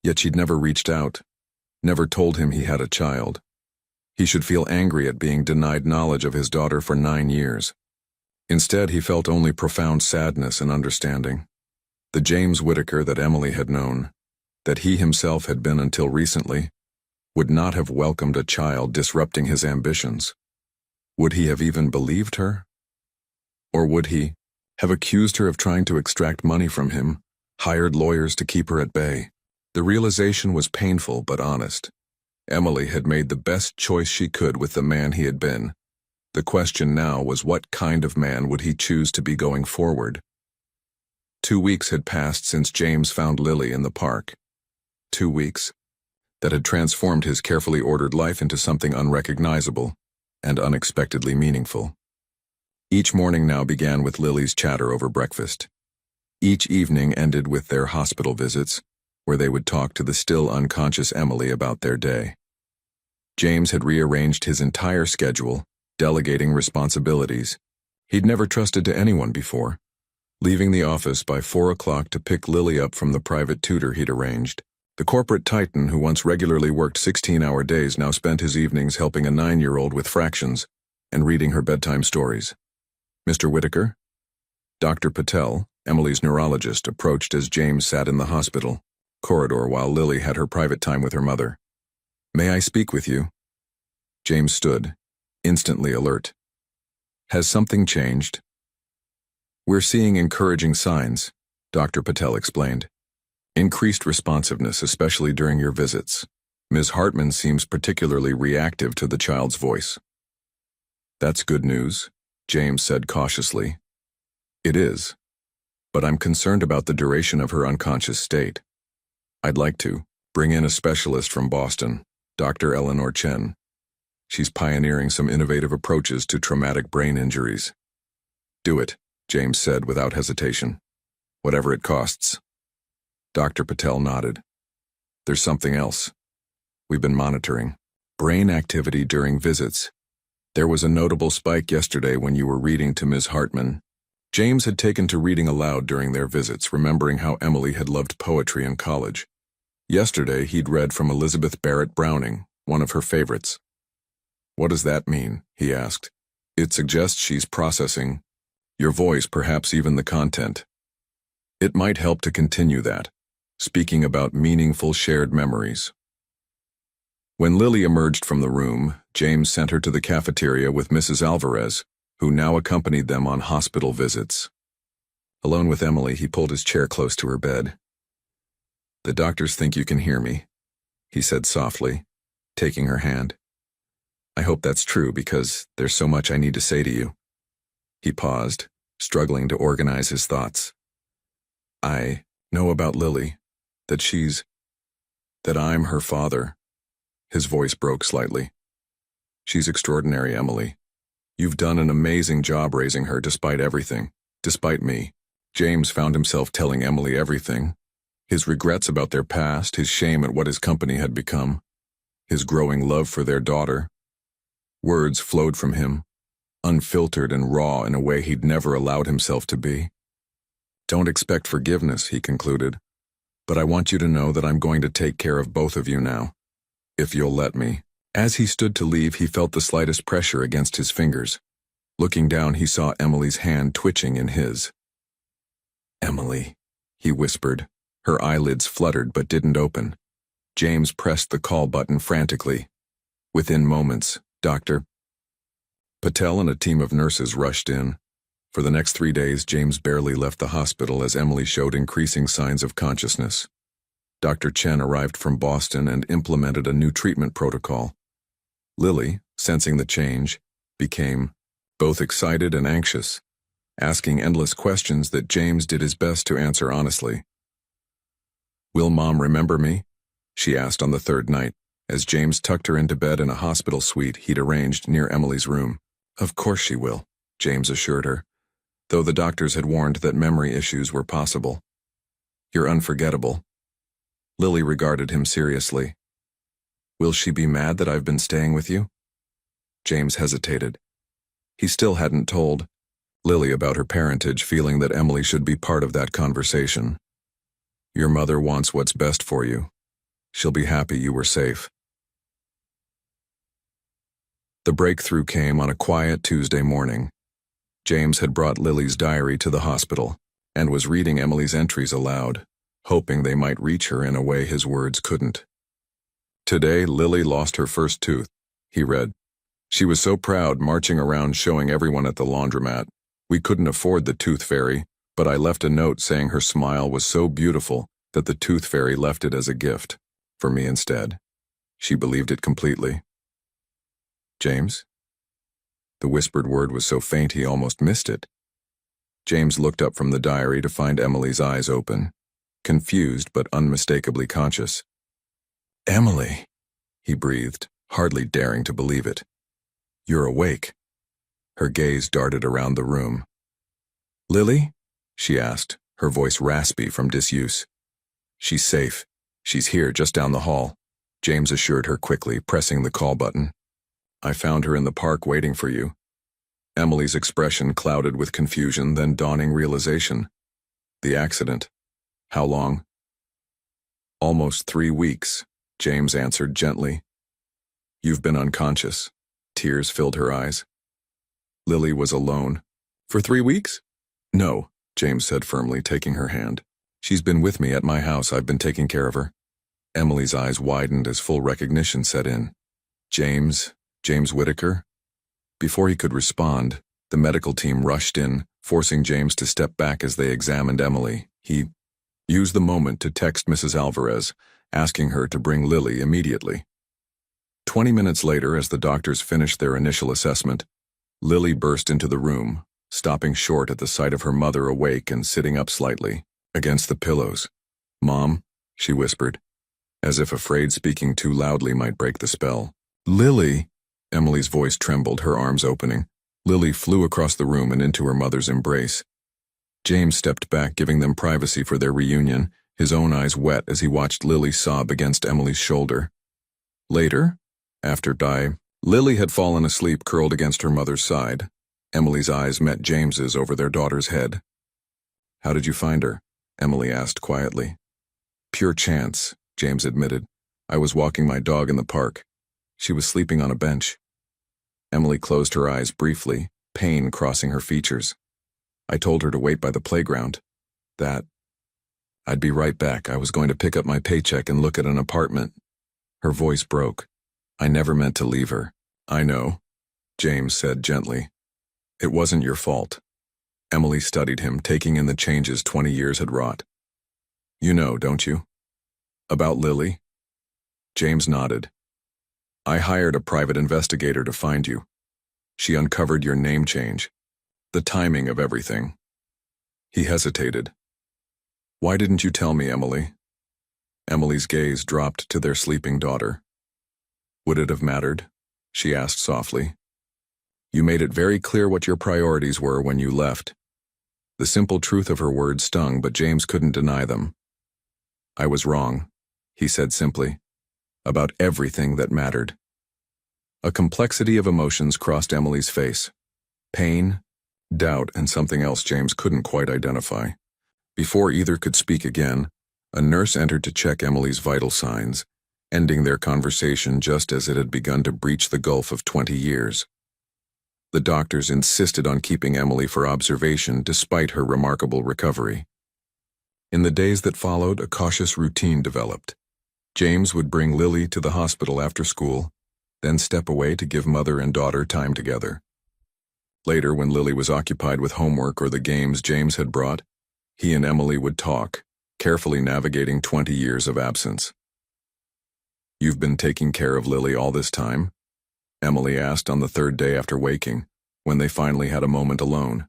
Yet she'd never reached out, never told him he had a child. He should feel angry at being denied knowledge of his daughter for 9 years. Instead, he felt only profound sadness and understanding. The James Whittaker that Emily had known, that he himself had been until recently, would not have welcomed a child disrupting his ambitions. Would he have even believed her? Or would he have accused her of trying to extract money from him, hired lawyers to keep her at bay? The realization was painful but honest. Emily had made the best choice she could with the man he had been. The question now was, what kind of man would he choose to be going forward? 2 weeks had passed since James found Lily in the park. 2 weeks that had transformed his carefully ordered life into something unrecognizable and unexpectedly meaningful. Each morning now began with Lily's chatter over breakfast. Each evening ended with their hospital visits, where they would talk to the still unconscious Emily about their day. James had rearranged his entire schedule, delegating responsibilities. He'd never trusted to anyone before, leaving the office by 4 o'clock to pick Lily up from the private tutor he'd arranged. The corporate titan who once regularly worked 16-hour days now spent his evenings helping a 9-year-old with fractions and reading her bedtime stories. Mr. Whittaker? Dr. Patel, Emily's neurologist, approached as James sat in the hospital corridor while Lily had her private time with her mother. May I speak with you? James stood, instantly alert. Has something changed? We're seeing encouraging signs, Dr. Patel explained. Increased responsiveness, especially during your visits. Ms. Hartman seems particularly reactive to the child's voice. That's good news, James said cautiously. It is, but I'm concerned about the duration of her unconscious state. I'd like to bring in a specialist from Boston, Dr. Eleanor Chen. She's pioneering some innovative approaches to traumatic brain injuries. Do it, James said without hesitation. Whatever it costs. Dr. Patel nodded. There's something else. We've been monitoring brain activity during visits. There was a notable spike yesterday when you were reading to Ms. Hartman. James had taken to reading aloud during their visits, remembering how Emily had loved poetry in college. Yesterday, he'd read from Elizabeth Barrett Browning, one of her favorites. What does that mean? He asked. It suggests she's processing your voice, perhaps even the content. It might help to continue that, speaking about meaningful shared memories. When Lily emerged from the room, James sent her to the cafeteria with Mrs. Alvarez, who now accompanied them on hospital visits. Alone with Emily, he pulled his chair close to her bed. The doctors think you can hear me, he said softly, taking her hand. I hope that's true because there's so much I need to say to you. He paused, struggling to organize his thoughts. I know about Lily, that I'm her father. His voice broke slightly. She's extraordinary, Emily. You've done an amazing job raising her despite everything, despite me. James found himself telling Emily everything. His regrets about their past, his shame at what his company had become, his growing love for their daughter. Words flowed from him, unfiltered and raw in a way he'd never allowed himself to be. Don't expect forgiveness, he concluded, but I want you to know that I'm going to take care of both of you now, if you'll let me. As he stood to leave, he felt the slightest pressure against his fingers. Looking down, he saw Emily's hand twitching in his. Emily, he whispered. Her eyelids fluttered but didn't open. James pressed the call button frantically. Within moments, Dr. Patel and a team of nurses rushed in. For the next 3 days, James barely left the hospital as Emily showed increasing signs of consciousness. Dr. Chen arrived from Boston and implemented a new treatment protocol. Lily, sensing the change, became both excited and anxious, asking endless questions that James did his best to answer honestly. Will Mom remember me? She asked on the 3rd night, as James tucked her into bed in a hospital suite he'd arranged near Emily's room. Of course she will, James assured her, though the doctors had warned that memory issues were possible. You're unforgettable. Lily regarded him seriously. Will she be mad that I've been staying with you? James hesitated. He still hadn't told Lily about her parentage, feeling that Emily should be part of that conversation. Your mother wants what's best for you. She'll be happy you were safe. The breakthrough came on a quiet Tuesday morning. James had brought Lily's diary to the hospital and was reading Emily's entries aloud, hoping they might reach her in a way his words couldn't. Today, Lily lost her first tooth, he read. She was so proud, marching around showing everyone at the laundromat. We couldn't afford the tooth fairy, but I left a note saying her smile was so beautiful that the tooth fairy left it as a gift, for me instead. She believed it completely. James? The whispered word was so faint he almost missed it. James looked up from the diary to find Emily's eyes open, confused but unmistakably conscious. Emily, he breathed, hardly daring to believe it. You're awake. Her gaze darted around the room. Lily? She asked, her voice raspy from disuse. She's safe. She's here, just down the hall, James assured her quickly, pressing the call button. I found her in the park waiting for you. Emily's expression clouded with confusion, then dawning realization. The accident. How long? Almost 3 weeks, James answered gently. You've been unconscious. Tears filled her eyes. Lily was alone. For 3 weeks? No, James said firmly, taking her hand. She's been with me at my house. I've been taking care of her. Emily's eyes widened as full recognition set in. James Whitaker? Before he could respond, the medical team rushed in, forcing James to step back as they examined Emily. He used the moment to text Mrs. Alvarez, asking her to bring Lily immediately. 20 minutes later, as the doctors finished their initial assessment, Lily burst into the room, stopping short at the sight of her mother awake and sitting up slightly, against the pillows. Mom, she whispered, as if afraid speaking too loudly might break the spell. Lily! Emily's voice trembled, her arms opening. Lily flew across the room and into her mother's embrace. James stepped back, giving them privacy for their reunion, his own eyes wet as he watched Lily sob against Emily's shoulder. Later, after Lily had fallen asleep curled against her mother's side. Emily's eyes met James's over their daughter's head. How did you find her? Emily asked quietly. Pure chance, James admitted. I was walking my dog in the park. She was sleeping on a bench. Emily closed her eyes briefly, pain crossing her features. I told her to wait by the playground. I'd be right back. I was going to pick up my paycheck and look at an apartment. Her voice broke. I never meant to leave her. I know, James said gently. It wasn't your fault. Emily studied him, taking in the changes 20 years had wrought. You know, don't you? About Lily? James nodded. I hired a private investigator to find you. She uncovered your name change. The timing of everything. He hesitated. Why didn't you tell me, Emily? Emily's gaze dropped to their sleeping daughter. Would it have mattered? She asked softly. You made it very clear what your priorities were when you left. The simple truth of her words stung, but James couldn't deny them. I was wrong, he said simply, about everything that mattered. A complexity of emotions crossed Emily's face. Pain, doubt, and something else James couldn't quite identify. Before either could speak again, a nurse entered to check Emily's vital signs, ending their conversation just as it had begun to breach the gulf of 20 years. The doctors insisted on keeping Emily for observation despite her remarkable recovery. In the days that followed, a cautious routine developed. James would bring Lily to the hospital after school, then step away to give mother and daughter time together. Later, when Lily was occupied with homework or the games James had brought, he and Emily would talk, carefully navigating 20 years of absence. You've been taking care of Lily all this time? Emily asked on the third day after waking, when they finally had a moment alone.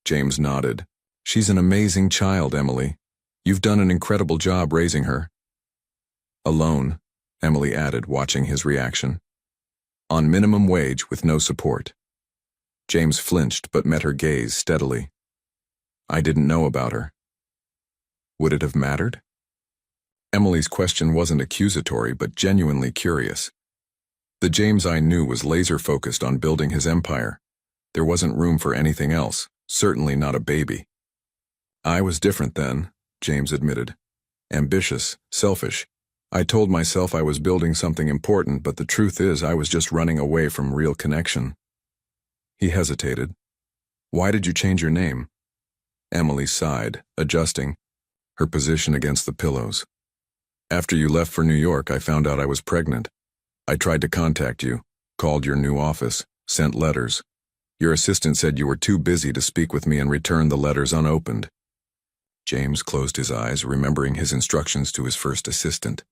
James nodded. She's an amazing child, Emily. You've done an incredible job raising her. Alone, Emily added, watching his reaction. On minimum wage with no support. James flinched but met her gaze steadily. I didn't know about her. Would it have mattered? Emily's question wasn't accusatory but genuinely curious. The James I knew was laser-focused on building his empire. There wasn't room for anything else, certainly not a baby. I was different then, James admitted. Ambitious, selfish. I told myself I was building something important, but the truth is I was just running away from real connection. He hesitated. Why did you change your name? Emily sighed, adjusting her position against the pillows. After you left for New York, I found out I was pregnant. I tried to contact you, called your new office, sent letters. Your assistant said you were too busy to speak with me and returned the letters unopened. James closed his eyes, remembering his instructions to his first assistant.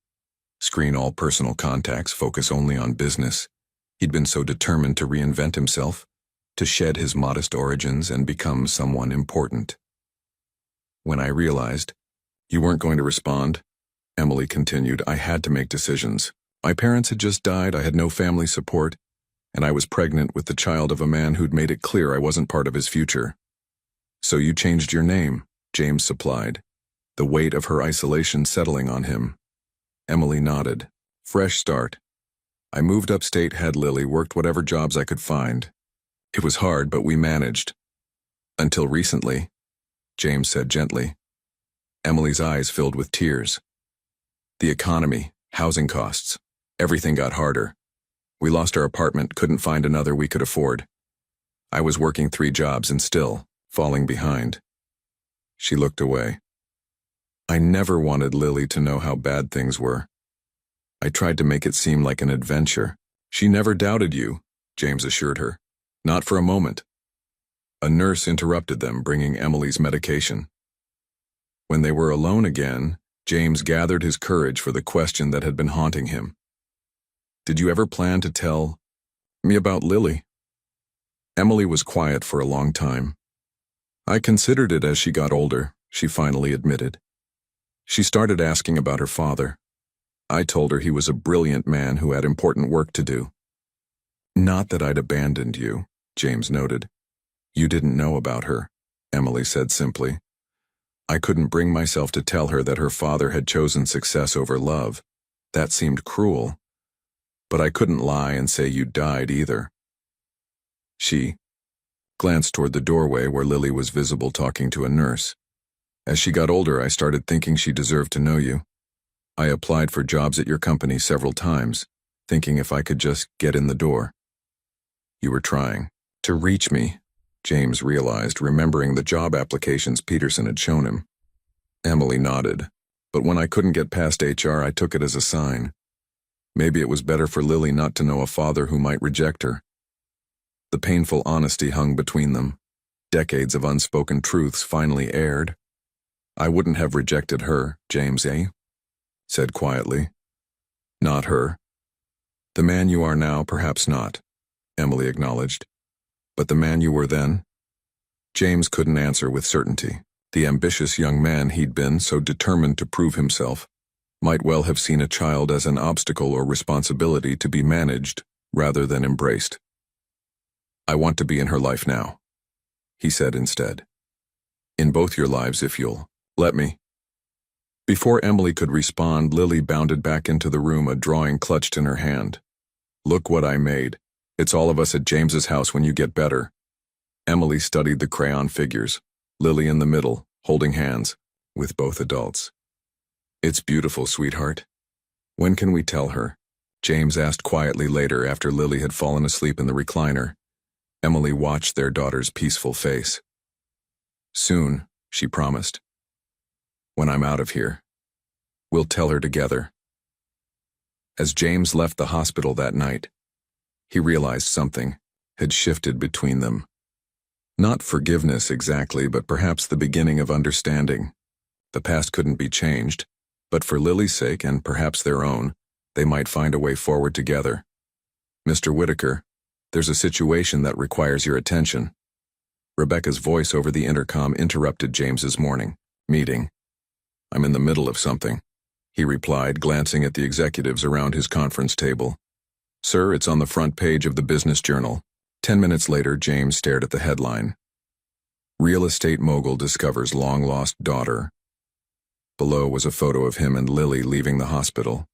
Screen all personal contacts, focus only on business. He'd been so determined to reinvent himself, to shed his modest origins and become someone important. When I realized you weren't going to respond, Emily continued, I had to make decisions. My parents had just died, I had no family support, and I was pregnant with the child of a man who'd made it clear I wasn't part of his future. So you changed your name, James supplied, the weight of her isolation settling on him. Emily nodded. Fresh start. I moved upstate, had Lily, worked whatever jobs I could find. It was hard, but we managed. Until recently, James said gently. Emily's eyes filled with tears. The economy, housing costs, everything got harder. We lost our apartment, couldn't find another we could afford. I was working 3 jobs and still falling behind. She looked away. I never wanted Lily to know how bad things were. I tried to make it seem like an adventure. She never doubted you, James assured her. Not for a moment. A nurse interrupted them, bringing Emily's medication. When they were alone again, James gathered his courage for the question that had been haunting him. Did you ever plan to tell me about Lily? Emily was quiet for a long time. I considered it as she got older, she finally admitted. She started asking about her father. I told her he was a brilliant man who had important work to do. Not that I'd abandoned you, James noted. You didn't know about her, Emily said simply. I couldn't bring myself to tell her that her father had chosen success over love. That seemed cruel. But I couldn't lie and say you died either. She glanced toward the doorway where Lily was visible talking to a nurse. As she got older, I started thinking she deserved to know you. I applied for jobs at your company several times, thinking if I could just get in the door. You were trying to reach me, James realized, remembering the job applications Peterson had shown him. Emily nodded, but when I couldn't get past HR, I took it as a sign. Maybe it was better for Lily not to know a father who might reject her. The painful honesty hung between them. Decades of unspoken truths finally aired. I wouldn't have rejected her, James, said quietly. Not her. The man you are now, perhaps not, Emily acknowledged. But the man you were then? James couldn't answer with certainty. The ambitious young man he'd been, so determined to prove himself, might well have seen a child as an obstacle or responsibility to be managed rather than embraced. I want to be in her life now, he said instead. In both your lives, if you'll let me. Before Emily could respond, Lily bounded back into the room, a drawing clutched in her hand. Look what I made. It's all of us at James's house when you get better. Emily studied the crayon figures, Lily in the middle, holding hands, with both adults. It's beautiful, sweetheart. When can we tell her? James asked quietly later after Lily had fallen asleep in the recliner. Emily watched their daughter's peaceful face. Soon, she promised. When I'm out of here. We'll tell her together. As James left the hospital that night, he realized something had shifted between them. Not forgiveness exactly, but perhaps the beginning of understanding. The past couldn't be changed, but for Lily's sake and perhaps their own, they might find a way forward together. Mr. Whitaker, there's a situation that requires your attention. Rebecca's voice over the intercom interrupted James's morning meeting. I'm in the middle of something, he replied, glancing at the executives around his conference table. Sir, it's on the front page of the Business Journal. 10 minutes later, James stared at the headline. Real estate mogul discovers long-lost daughter. Below was a photo of him and Lily leaving the hospital.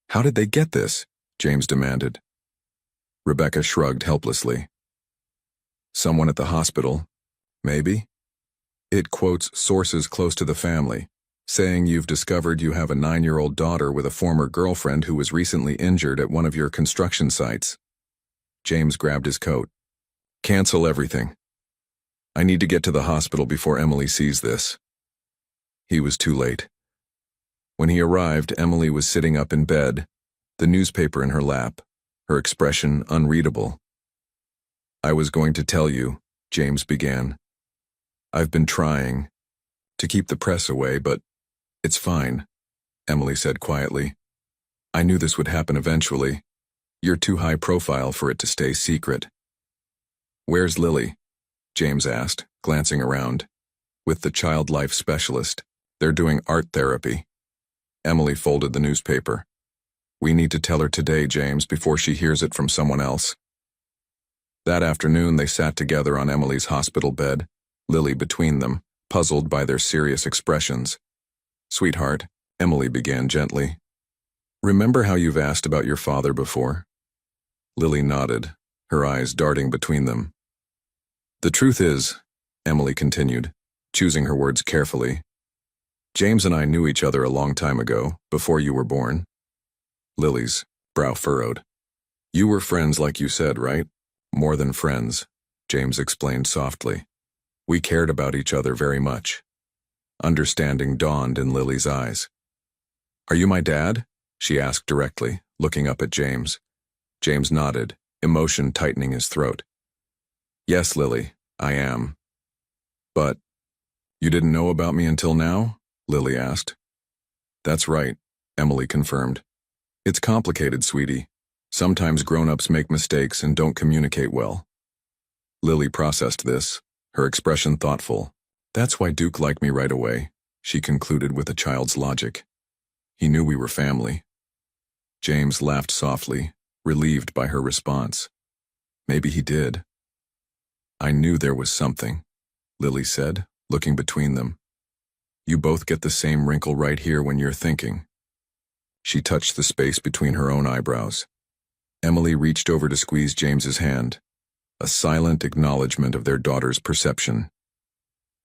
How did they get this? James demanded. Rebecca shrugged helplessly. Someone at the hospital, maybe? It quotes sources close to the family, saying you've discovered you have a 9-year-old daughter with a former girlfriend who was recently injured at one of your construction sites. James grabbed his coat. Cancel everything. I need to get to the hospital before Emily sees this. He was too late. When he arrived, Emily was sitting up in bed, the newspaper in her lap, her expression unreadable. I was going to tell you, James began. I've been trying to keep the press away, but it's fine, Emily said quietly. I knew this would happen eventually. You're too high profile for it to stay secret. Where's Lily? James asked, glancing around. With the child life specialist. They're doing art therapy. Emily folded the newspaper. We need to tell her today, James, before she hears it from someone else. That afternoon, they sat together on Emily's hospital bed, Lily between them, puzzled by their serious expressions. Sweetheart, Emily began gently. Remember how you've asked about your father before? Lily nodded, her eyes darting between them. The truth is, Emily continued, choosing her words carefully, James and I knew each other a long time ago, before you were born. Lily's brow furrowed. You were friends like you said, right? More than friends, James explained softly. We cared about each other very much. Understanding dawned in Lily's eyes. Are you my dad? She asked directly, looking up at James. James nodded, emotion tightening his throat. Yes, Lily, I am. But, you didn't know about me until now? Lily asked. That's right, Emily confirmed. It's complicated, sweetie. Sometimes grown-ups make mistakes and don't communicate well. Lily processed this, her expression thoughtful. That's why Duke liked me right away, she concluded with a child's logic. He knew we were family. James laughed softly, relieved by her response. Maybe he did. I knew there was something, Lily said, looking between them. You both get the same wrinkle right here when you're thinking. She touched the space between her own eyebrows. Emily reached over to squeeze James's hand, a silent acknowledgement of their daughter's perception.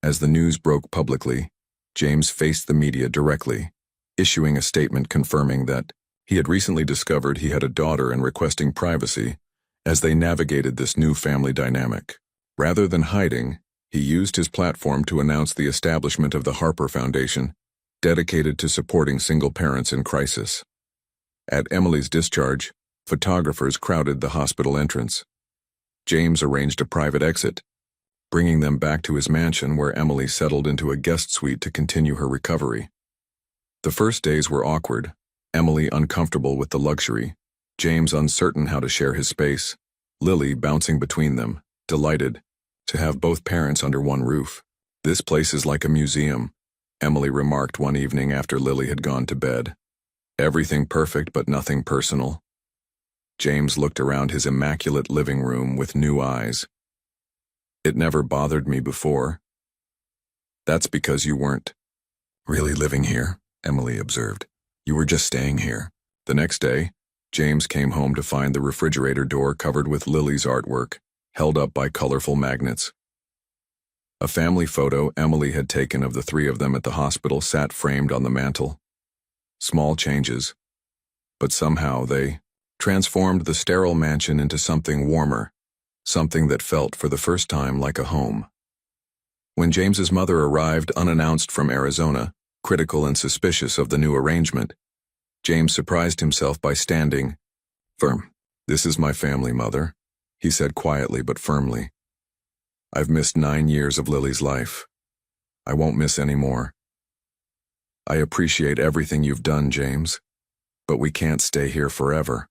As the news broke publicly, James faced the media directly, issuing a statement confirming that he had recently discovered he had a daughter and requesting privacy as they navigated this new family dynamic. Rather than hiding, he used his platform to announce the establishment of the Harper Foundation, dedicated to supporting single parents in crisis. At Emily's discharge, photographers crowded the hospital entrance. James arranged a private exit, bringing them back to his mansion where Emily settled into a guest suite to continue her recovery. The first days were awkward, Emily uncomfortable with the luxury, James uncertain how to share his space, Lily bouncing between them, delighted to have both parents under one roof. This place is like a museum, Emily remarked one evening after Lily had gone to bed. Everything perfect but nothing personal. James looked around his immaculate living room with new eyes. It never bothered me before. That's because you weren't really living here, Emily observed. You were just staying here. The next day, James came home to find the refrigerator door covered with Lily's artwork, held up by colorful magnets. A family photo Emily had taken of the three of them at the hospital sat framed on the mantel. Small changes, but somehow they transformed the sterile mansion into something warmer, something that felt for the first time like a home. When James's mother arrived unannounced from Arizona, critical and suspicious of the new arrangement, James surprised himself by standing firm. This is my family, Mother, he said quietly but firmly. I've missed 9 years of Lily's life. I won't miss any more. I appreciate everything you've done, James, but we can't stay here forever.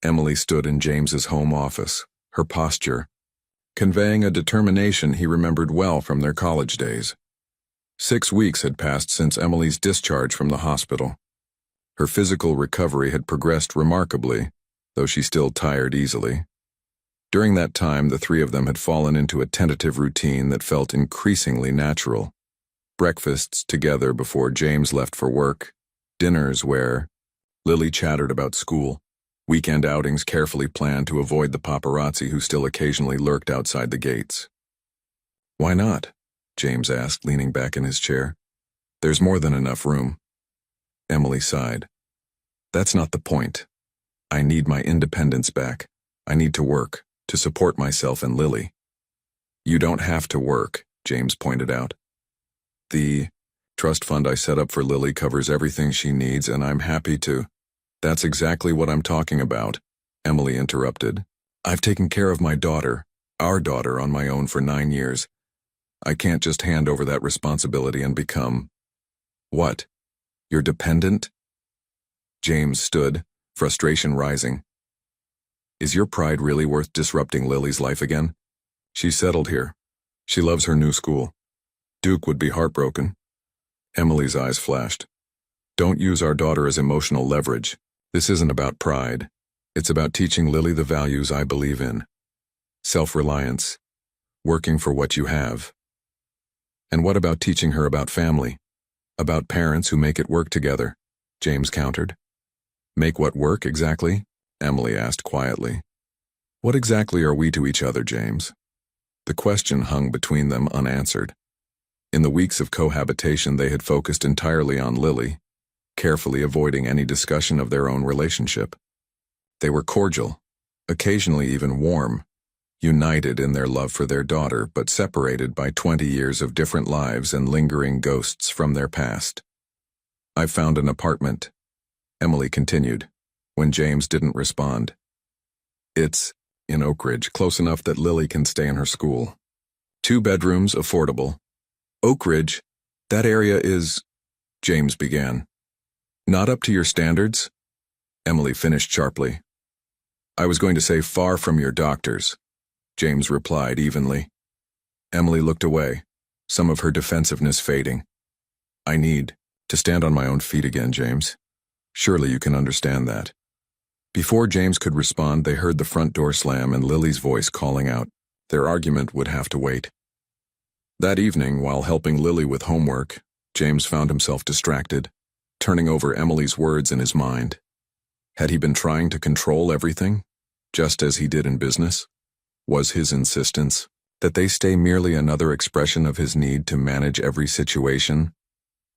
Emily stood in James's home office, her posture conveying a determination he remembered well from their college days. 6 weeks had passed since Emily's discharge from the hospital. Her physical recovery had progressed remarkably, though she still tired easily. During that time, the three of them had fallen into a tentative routine that felt increasingly natural. Breakfasts together before James left for work, dinners where Lily chattered about school, Weekend outings carefully planned to avoid the paparazzi who still occasionally lurked outside the gates. Why not? James asked, leaning back in his chair. There's more than enough room. Emily sighed. That's not the point. I need my independence back. I need to work, to support myself and Lily. You don't have to work, James pointed out. The trust fund I set up for Lily covers everything she needs, and I'm happy to. That's exactly what I'm talking about, Emily interrupted. I've taken care of my daughter, our daughter, on my own for 9 years. I can't just hand over that responsibility and become… What? Your dependent? James stood, frustration rising. Is your pride really worth disrupting Lily's life again? She's settled here. She loves her new school. Duke would be heartbroken. Emily's eyes flashed. Don't use our daughter as emotional leverage. This isn't about pride. It's about teaching Lily the values I believe in. Self-reliance. Working for what you have. And what about teaching her about family? About parents who make it work together? James countered. Make what work, exactly? Emily asked quietly. What exactly are we to each other, James? The question hung between them unanswered. In the weeks of cohabitation, they had focused entirely on Lily, carefully avoiding any discussion of their own relationship. They were cordial, occasionally even warm, united in their love for their daughter, but separated by 20 years of different lives and lingering ghosts from their past. I've found an apartment, Emily continued, when James didn't respond. It's in Oak Ridge, close enough that Lily can stay in her school. 2 bedrooms, affordable. Oak Ridge, that area is… James began. Not up to your standards? Emily finished sharply. I was going to say far from your doctor's, James replied evenly. Emily looked away, some of her defensiveness fading. I need to stand on my own feet again, James. Surely you can understand that. Before James could respond, they heard the front door slam and Lily's voice calling out. Their argument would have to wait. That evening, while helping Lily with homework, James found himself distracted, turning over Emily's words in his mind. Had he been trying to control everything, just as he did in business? Was his insistence that they stay merely another expression of his need to manage every situation?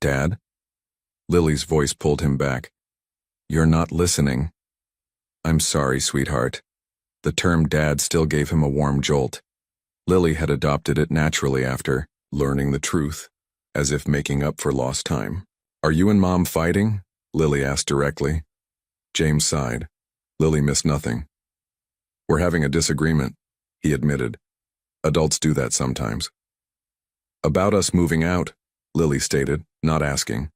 Dad? Lily's voice pulled him back. You're not listening. I'm sorry, sweetheart. The term dad still gave him a warm jolt. Lily had adopted it naturally after learning the truth, as if making up for lost time. Are you and Mom fighting? Lily asked directly. James sighed. Lily missed nothing. We're having a disagreement, he admitted. Adults do that sometimes. About us moving out, Lily stated, not asking.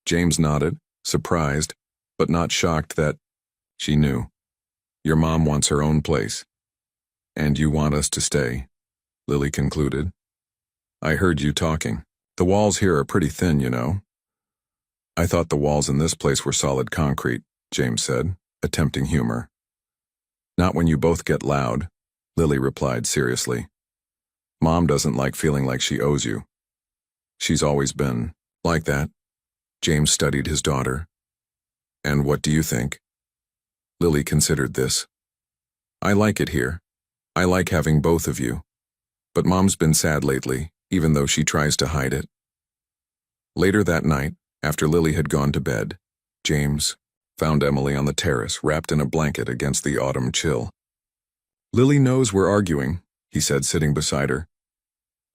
James nodded, surprised, but not shocked that she knew. Your mom wants her own place. And you want us to stay, Lily concluded. I heard you talking. The walls here are pretty thin, you know. I thought the walls in this place were solid concrete, James said, attempting humor. Not when you both get loud, Lily replied seriously. Mom doesn't like feeling like she owes you. She's always been like that. James studied his daughter. And what do you think? Lily considered this. I like it here. I like having both of you. But Mom's been sad lately, even though she tries to hide it. Later that night, after Lily had gone to bed, James found Emily on the terrace, wrapped in a blanket against the autumn chill. Lily knows we're arguing, he said, sitting beside her.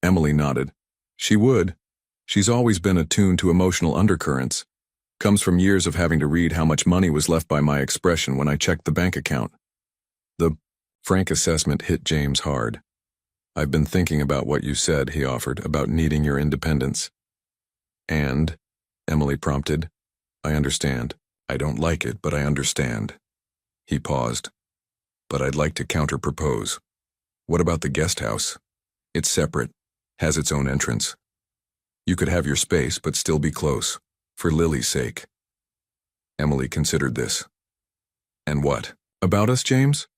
Emily nodded. She would. She's always been attuned to emotional undercurrents. Comes from years of having to read how much money was left by my expression when I checked the bank account. The frank assessment hit James hard. I've been thinking about what you said, he offered, about needing your independence. And, Emily prompted, I understand. I don't like it, but I understand. He paused. But I'd like to counter-propose. What about the guest house? It's separate, has its own entrance. You could have your space, but still be close, for Lily's sake. Emily considered this. And what? About us, James?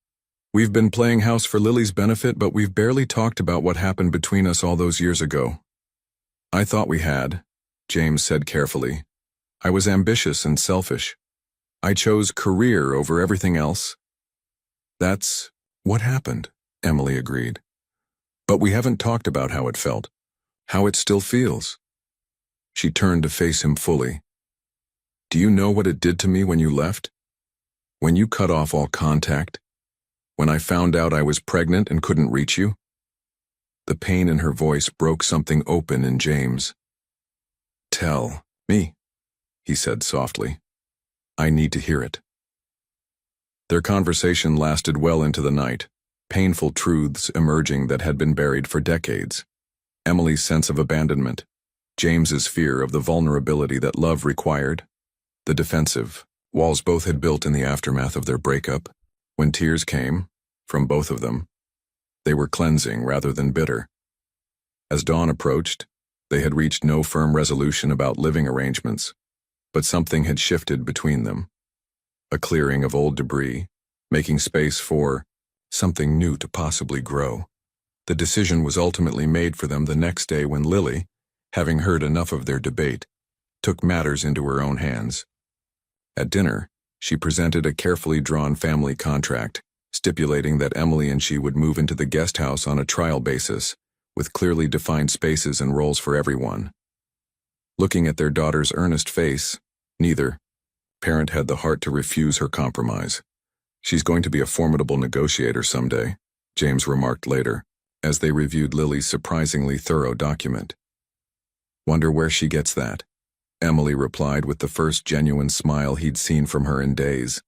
We've been playing house for Lily's benefit, but we've barely talked about what happened between us all those years ago. I thought we had, James said carefully. I was ambitious and selfish. I chose career over everything else. That's what happened, Emily agreed. But we haven't talked about how it felt, how it still feels. She turned to face him fully. Do you know what it did to me when you left? When you cut off all contact? When I found out I was pregnant and couldn't reach you? The pain in her voice broke something open in James. Tell me, he said softly. I need to hear it. Their conversation lasted well into the night, painful truths emerging that had been buried for decades. Emily's sense of abandonment, James's fear of the vulnerability that love required, the defensive walls both had built in the aftermath of their breakup. When tears came, from both of them, they were cleansing rather than bitter. As dawn approached, they had reached no firm resolution about living arrangements, but something had shifted between them. A clearing of old debris, making space for something new to possibly grow. The decision was ultimately made for them the next day when Lily, having heard enough of their debate, took matters into her own hands. At dinner, she presented a carefully drawn family contract, stipulating that Emily and she would move into the guest house on a trial basis, with clearly defined spaces and roles for everyone. Looking at their daughter's earnest face, neither parent had the heart to refuse her compromise. She's going to be a formidable negotiator someday, James remarked later, as they reviewed Lily's surprisingly thorough document. Wonder where she gets that, Emily replied with the first genuine smile he'd seen from her in days.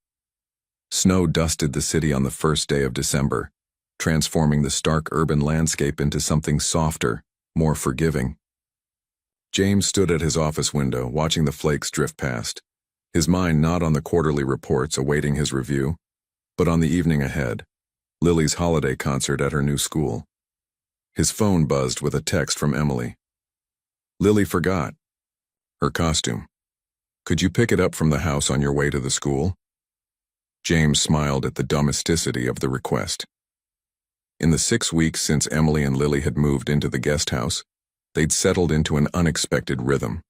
Snow dusted the city on the first day of December, transforming the stark urban landscape into something softer, more forgiving. James stood at his office window, watching the flakes drift past, his mind not on the quarterly reports awaiting his review, but on the evening ahead, Lily's holiday concert at her new school. His phone buzzed with a text from Emily. Lily forgot her costume. Could you pick it up from the house on your way to the school? James smiled at the domesticity of the request. In the 6 weeks since Emily and Lily had moved into the guest house, they'd settled into an unexpected rhythm.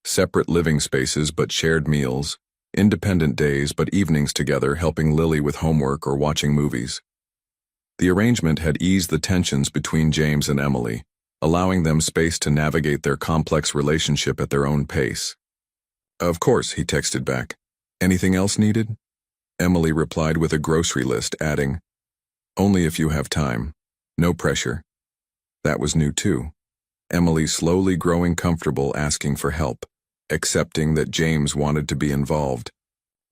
Separate living spaces but shared meals, independent days but evenings together helping Lily with homework or watching movies. The arrangement had eased the tensions between James and Emily, allowing them space to navigate their complex relationship at their own pace. Of course, he texted back. Anything else needed? Emily replied with a grocery list, adding, only if you have time. No pressure. That was new too. Emily slowly growing comfortable asking for help, accepting that James wanted to be involved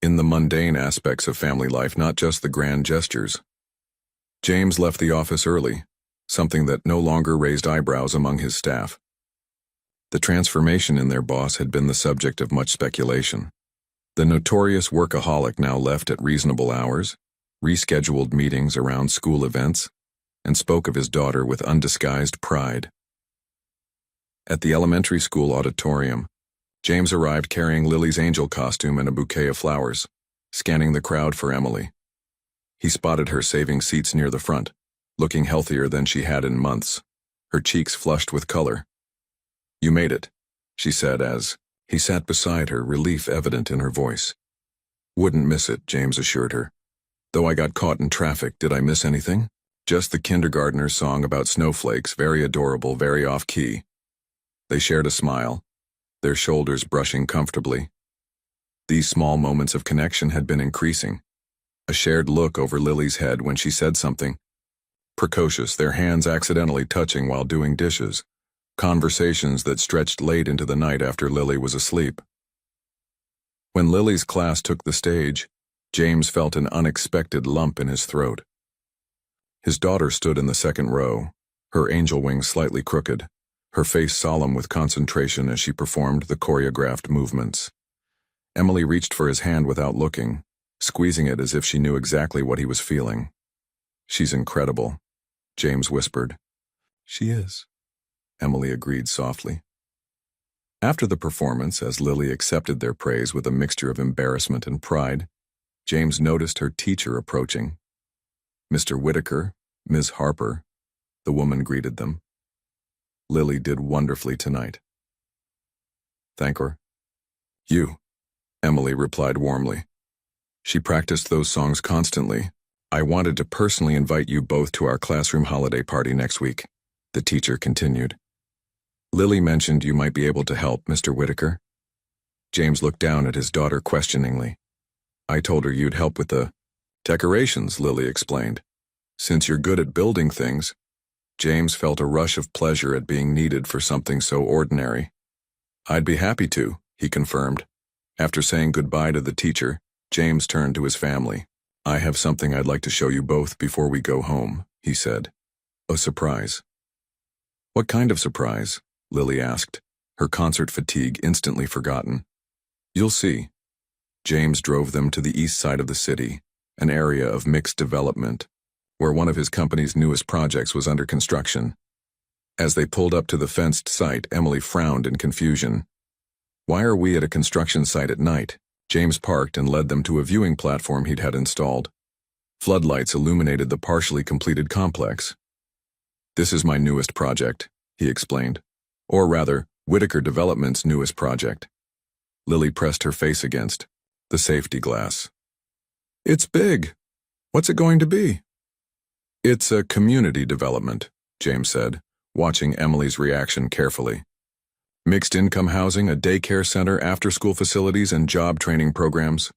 in the mundane aspects of family life, not just the grand gestures. James left the office early, something that no longer raised eyebrows among his staff. The transformation in their boss had been the subject of much speculation. The notorious workaholic now left at reasonable hours, rescheduled meetings around school events, and spoke of his daughter with undisguised pride. At the elementary school auditorium, James arrived carrying Lily's angel costume and a bouquet of flowers, scanning the crowd for Emily. He spotted her saving seats near the front, looking healthier than she had in months, her cheeks flushed with color. You made it, she said as he sat beside her, relief evident in her voice. Wouldn't miss it, James assured her. Though I got caught in traffic, did I miss anything? Just the kindergartner's song about snowflakes, very adorable, very off-key. They shared a smile, their shoulders brushing comfortably. These small moments of connection had been increasing. A shared look over Lily's head when she said something precocious, their hands accidentally touching while doing dishes. Conversations that stretched late into the night after Lily was asleep. When Lily's class took the stage, James felt an unexpected lump in his throat. His daughter stood in the second row, her angel wings slightly crooked, her face solemn with concentration as she performed the choreographed movements. Emily reached for his hand without looking, squeezing it as if she knew exactly what he was feeling. She's incredible, James whispered. She is, Emily agreed softly. After the performance, as Lily accepted their praise with a mixture of embarrassment and pride, James noticed her teacher approaching. Mr. Whitaker, Ms. Harper, the woman greeted them. Lily did wonderfully tonight. Thank her. You, Emily replied warmly. She practiced those songs constantly. I wanted to personally invite you both to our classroom holiday party next week, the teacher continued. Lily mentioned you might be able to help, Mr. Whitaker. James looked down at his daughter questioningly. I told her you'd help with the decorations, Lily explained. Since you're good at building things. James felt a rush of pleasure at being needed for something so ordinary. I'd be happy to, he confirmed. After saying goodbye to the teacher, James turned to his family. I have something I'd like to show you both before we go home, he said. A surprise. What kind of surprise? Lily asked, her concert fatigue instantly forgotten. You'll see. James drove them to the east side of the city, an area of mixed development, where one of his company's newest projects was under construction. As they pulled up to the fenced site, Emily frowned in confusion. Why are we at a construction site at night? James parked and led them to a viewing platform he'd had installed. Floodlights illuminated the partially completed complex. This is my newest project, he explained. Or rather, Whitaker Development's newest project. Lily pressed her face against the safety glass. It's big. What's it going to be? It's a community development, James said, watching Emily's reaction carefully. Mixed income housing, a daycare center, after-school facilities, and job training programs.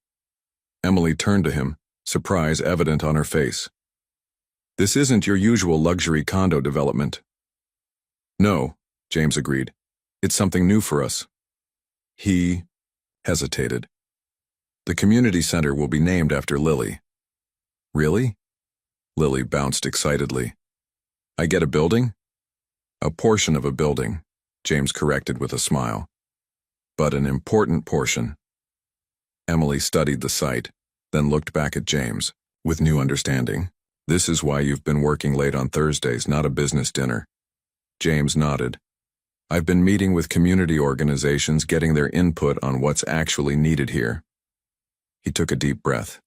Emily turned to him, surprise evident on her face. This isn't your usual luxury condo development. No, James agreed. It's something new for us. He hesitated. The community center will be named after Lily. Really? Lily bounced excitedly. I get a building? A portion of a building, James corrected with a smile. But an important portion. Emily studied the site, then looked back at James, with new understanding. This is why you've been working late on Thursdays, not a business dinner. James nodded. I've been meeting with community organizations, getting their input on what's actually needed here. He took a deep breath.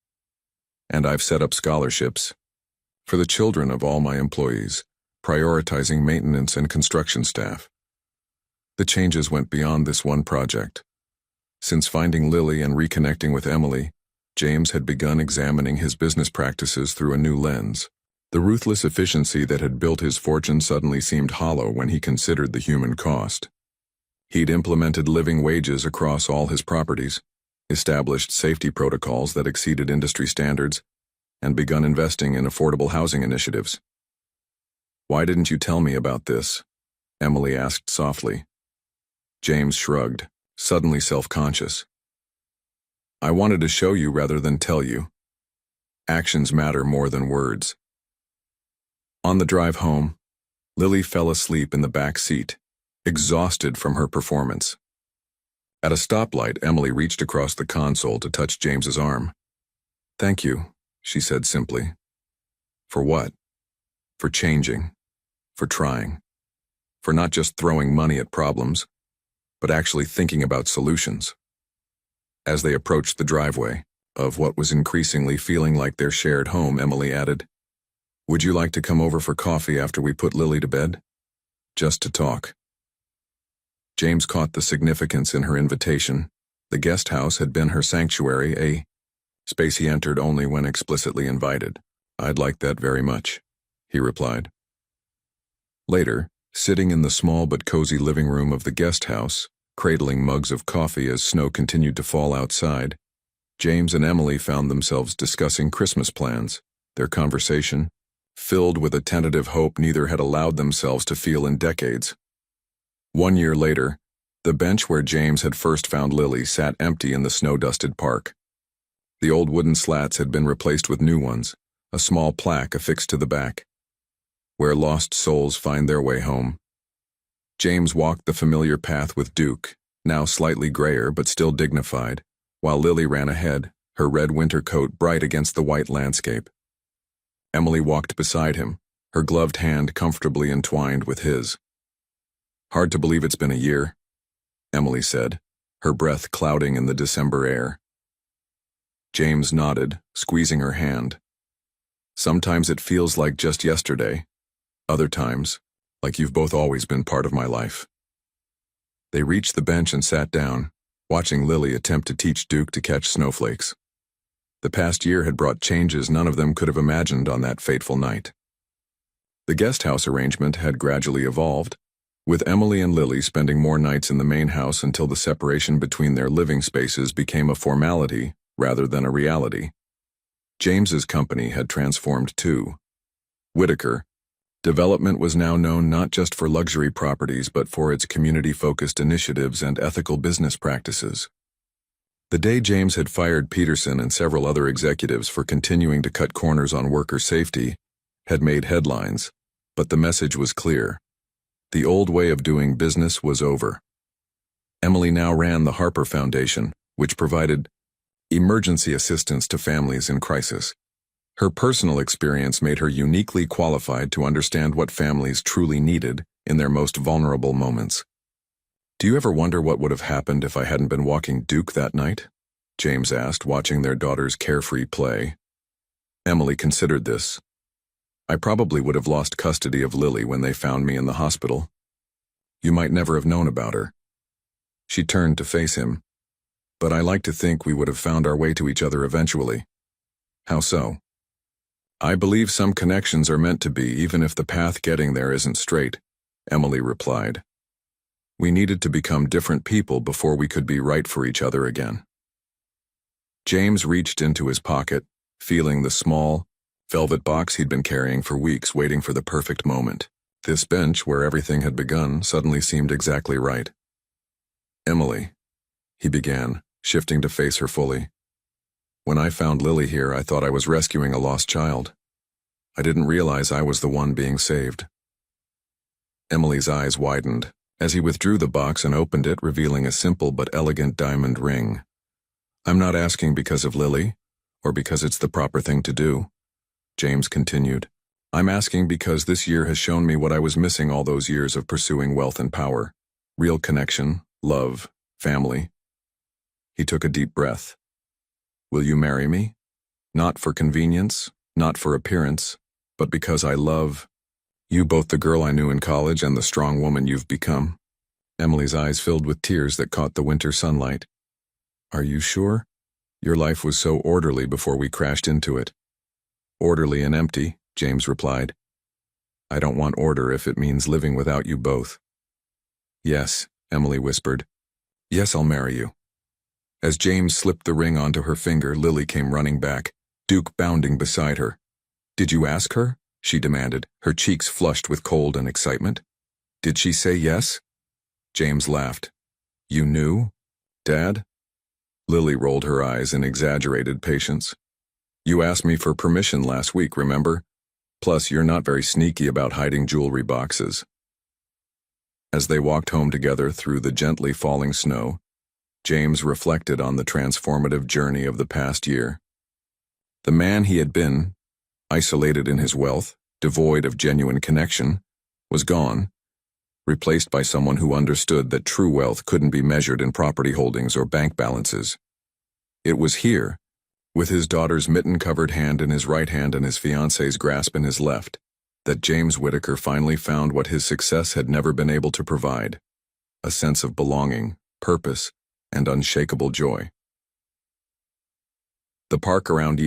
And I've set up scholarships for the children of all my employees, prioritizing maintenance and construction staff. The changes went beyond this one project. Since finding Lily and reconnecting with Emily, James had begun examining his business practices through a new lens. The ruthless efficiency that had built his fortune suddenly seemed hollow when he considered the human cost. He'd implemented living wages across all his properties, established safety protocols that exceeded industry standards, and begun investing in affordable housing initiatives. Why didn't you tell me about this? Emily asked softly. James shrugged, suddenly self-conscious. I wanted to show you rather than tell you. Actions matter more than words. On the drive home, Lily fell asleep in the back seat, exhausted from her performance. At a stoplight, Emily reached across the console to touch James's arm. Thank you, she said simply. For what? For changing. For trying. For not just throwing money at problems, but actually thinking about solutions. As they approached the driveway of what was increasingly feeling like their shared home, Emily added, Would you like to come over for coffee after we put Lily to bed? Just to talk. James caught the significance in her invitation. The guest house had been her sanctuary, a space he entered only when explicitly invited. I'd like that very much, he replied. Later, sitting in the small but cozy living room of the guest house, cradling mugs of coffee as snow continued to fall outside, James and Emily found themselves discussing Christmas plans, their conversation filled with a tentative hope neither had allowed themselves to feel in decades. 1 year later, the bench where James had first found Lily sat empty in the snow-dusted park. The old wooden slats had been replaced with new ones, a small plaque affixed to the back. Where lost souls find their way home. James walked the familiar path with Duke, now slightly grayer but still dignified, while Lily ran ahead, her red winter coat bright against the white landscape. Emily walked beside him, her gloved hand comfortably entwined with his. Hard to believe it's been a year, Emily said, her breath clouding in the December air. James nodded, squeezing her hand. Sometimes it feels like just yesterday. Other times, like you've both always been part of my life. They reached the bench and sat down, watching Lily attempt to teach Duke to catch snowflakes. The past year had brought changes none of them could have imagined on that fateful night. The guest house arrangement had gradually evolved, with Emily and Lily spending more nights in the main house until the separation between their living spaces became a formality rather than a reality. James's company had transformed too. Whitaker Development was now known not just for luxury properties but for its community-focused initiatives and ethical business practices. The day James had fired Peterson and several other executives for continuing to cut corners on worker safety had made headlines, but the message was clear. The old way of doing business was over. Emily now ran the Harper Foundation, which provided emergency assistance to families in crisis. Her personal experience made her uniquely qualified to understand what families truly needed in their most vulnerable moments. "Do you ever wonder what would have happened if I hadn't been walking Duke that night?" James asked, watching their daughter's carefree play. Emily considered this. "I probably would have lost custody of Lily when they found me in the hospital. You might never have known about her." She turned to face him. "But I like to think we would have found our way to each other eventually." "How so?" "I believe some connections are meant to be, even if the path getting there isn't straight," Emily replied. "We needed to become different people before we could be right for each other again." James reached into his pocket, feeling the small, velvet box he'd been carrying for weeks, waiting for the perfect moment. This bench, where everything had begun, suddenly seemed exactly right. "Emily," he began, shifting to face her fully. "When I found Lily here, I thought I was rescuing a lost child. I didn't realize I was the one being saved." Emily's eyes widened as he withdrew the box and opened it, revealing a simple but elegant diamond ring. "I'm not asking because of Lily, or because it's the proper thing to do," James continued. "I'm asking because this year has shown me what I was missing all those years of pursuing wealth and power. Real connection, love, family." He took a deep breath. "Will you marry me? Not for convenience, not for appearance, but because I love you, both the girl I knew in college and the strong woman you've become." Emily's eyes filled with tears that caught the winter sunlight. "Are you sure? Your life was so orderly before we crashed into it." "Orderly and empty," James replied. "I don't want order if it means living without you both." "Yes," Emily whispered. "Yes, I'll marry you." As James slipped the ring onto her finger, Lily came running back, Duke bounding beside her. "Did you ask her?" she demanded, her cheeks flushed with cold and excitement. "Did she say yes?" James laughed. "You knew, Dad?" Lily rolled her eyes in exaggerated patience. "You asked me for permission last week, remember? Plus, you're not very sneaky about hiding jewelry boxes." As they walked home together through the gently falling snow, James reflected on the transformative journey of the past year. The man he had been, isolated in his wealth, devoid of genuine connection, was gone, replaced by someone who understood that true wealth couldn't be measured in property holdings or bank balances. It was here, with his daughter's mitten-covered hand in his right hand and his fiancée's grasp in his left, that James Whitaker finally found what his success had never been able to provide: a sense of belonging, purpose, and unshakable joy. The park around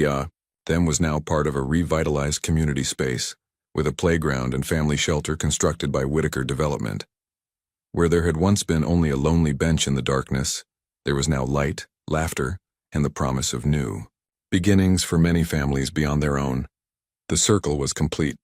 them was now part of a revitalized community space, with a playground and family shelter constructed by Whitaker Development. Where there had once been only a lonely bench in the darkness, there was now light, laughter, and the promise of new beginnings for many families beyond their own. The circle was complete.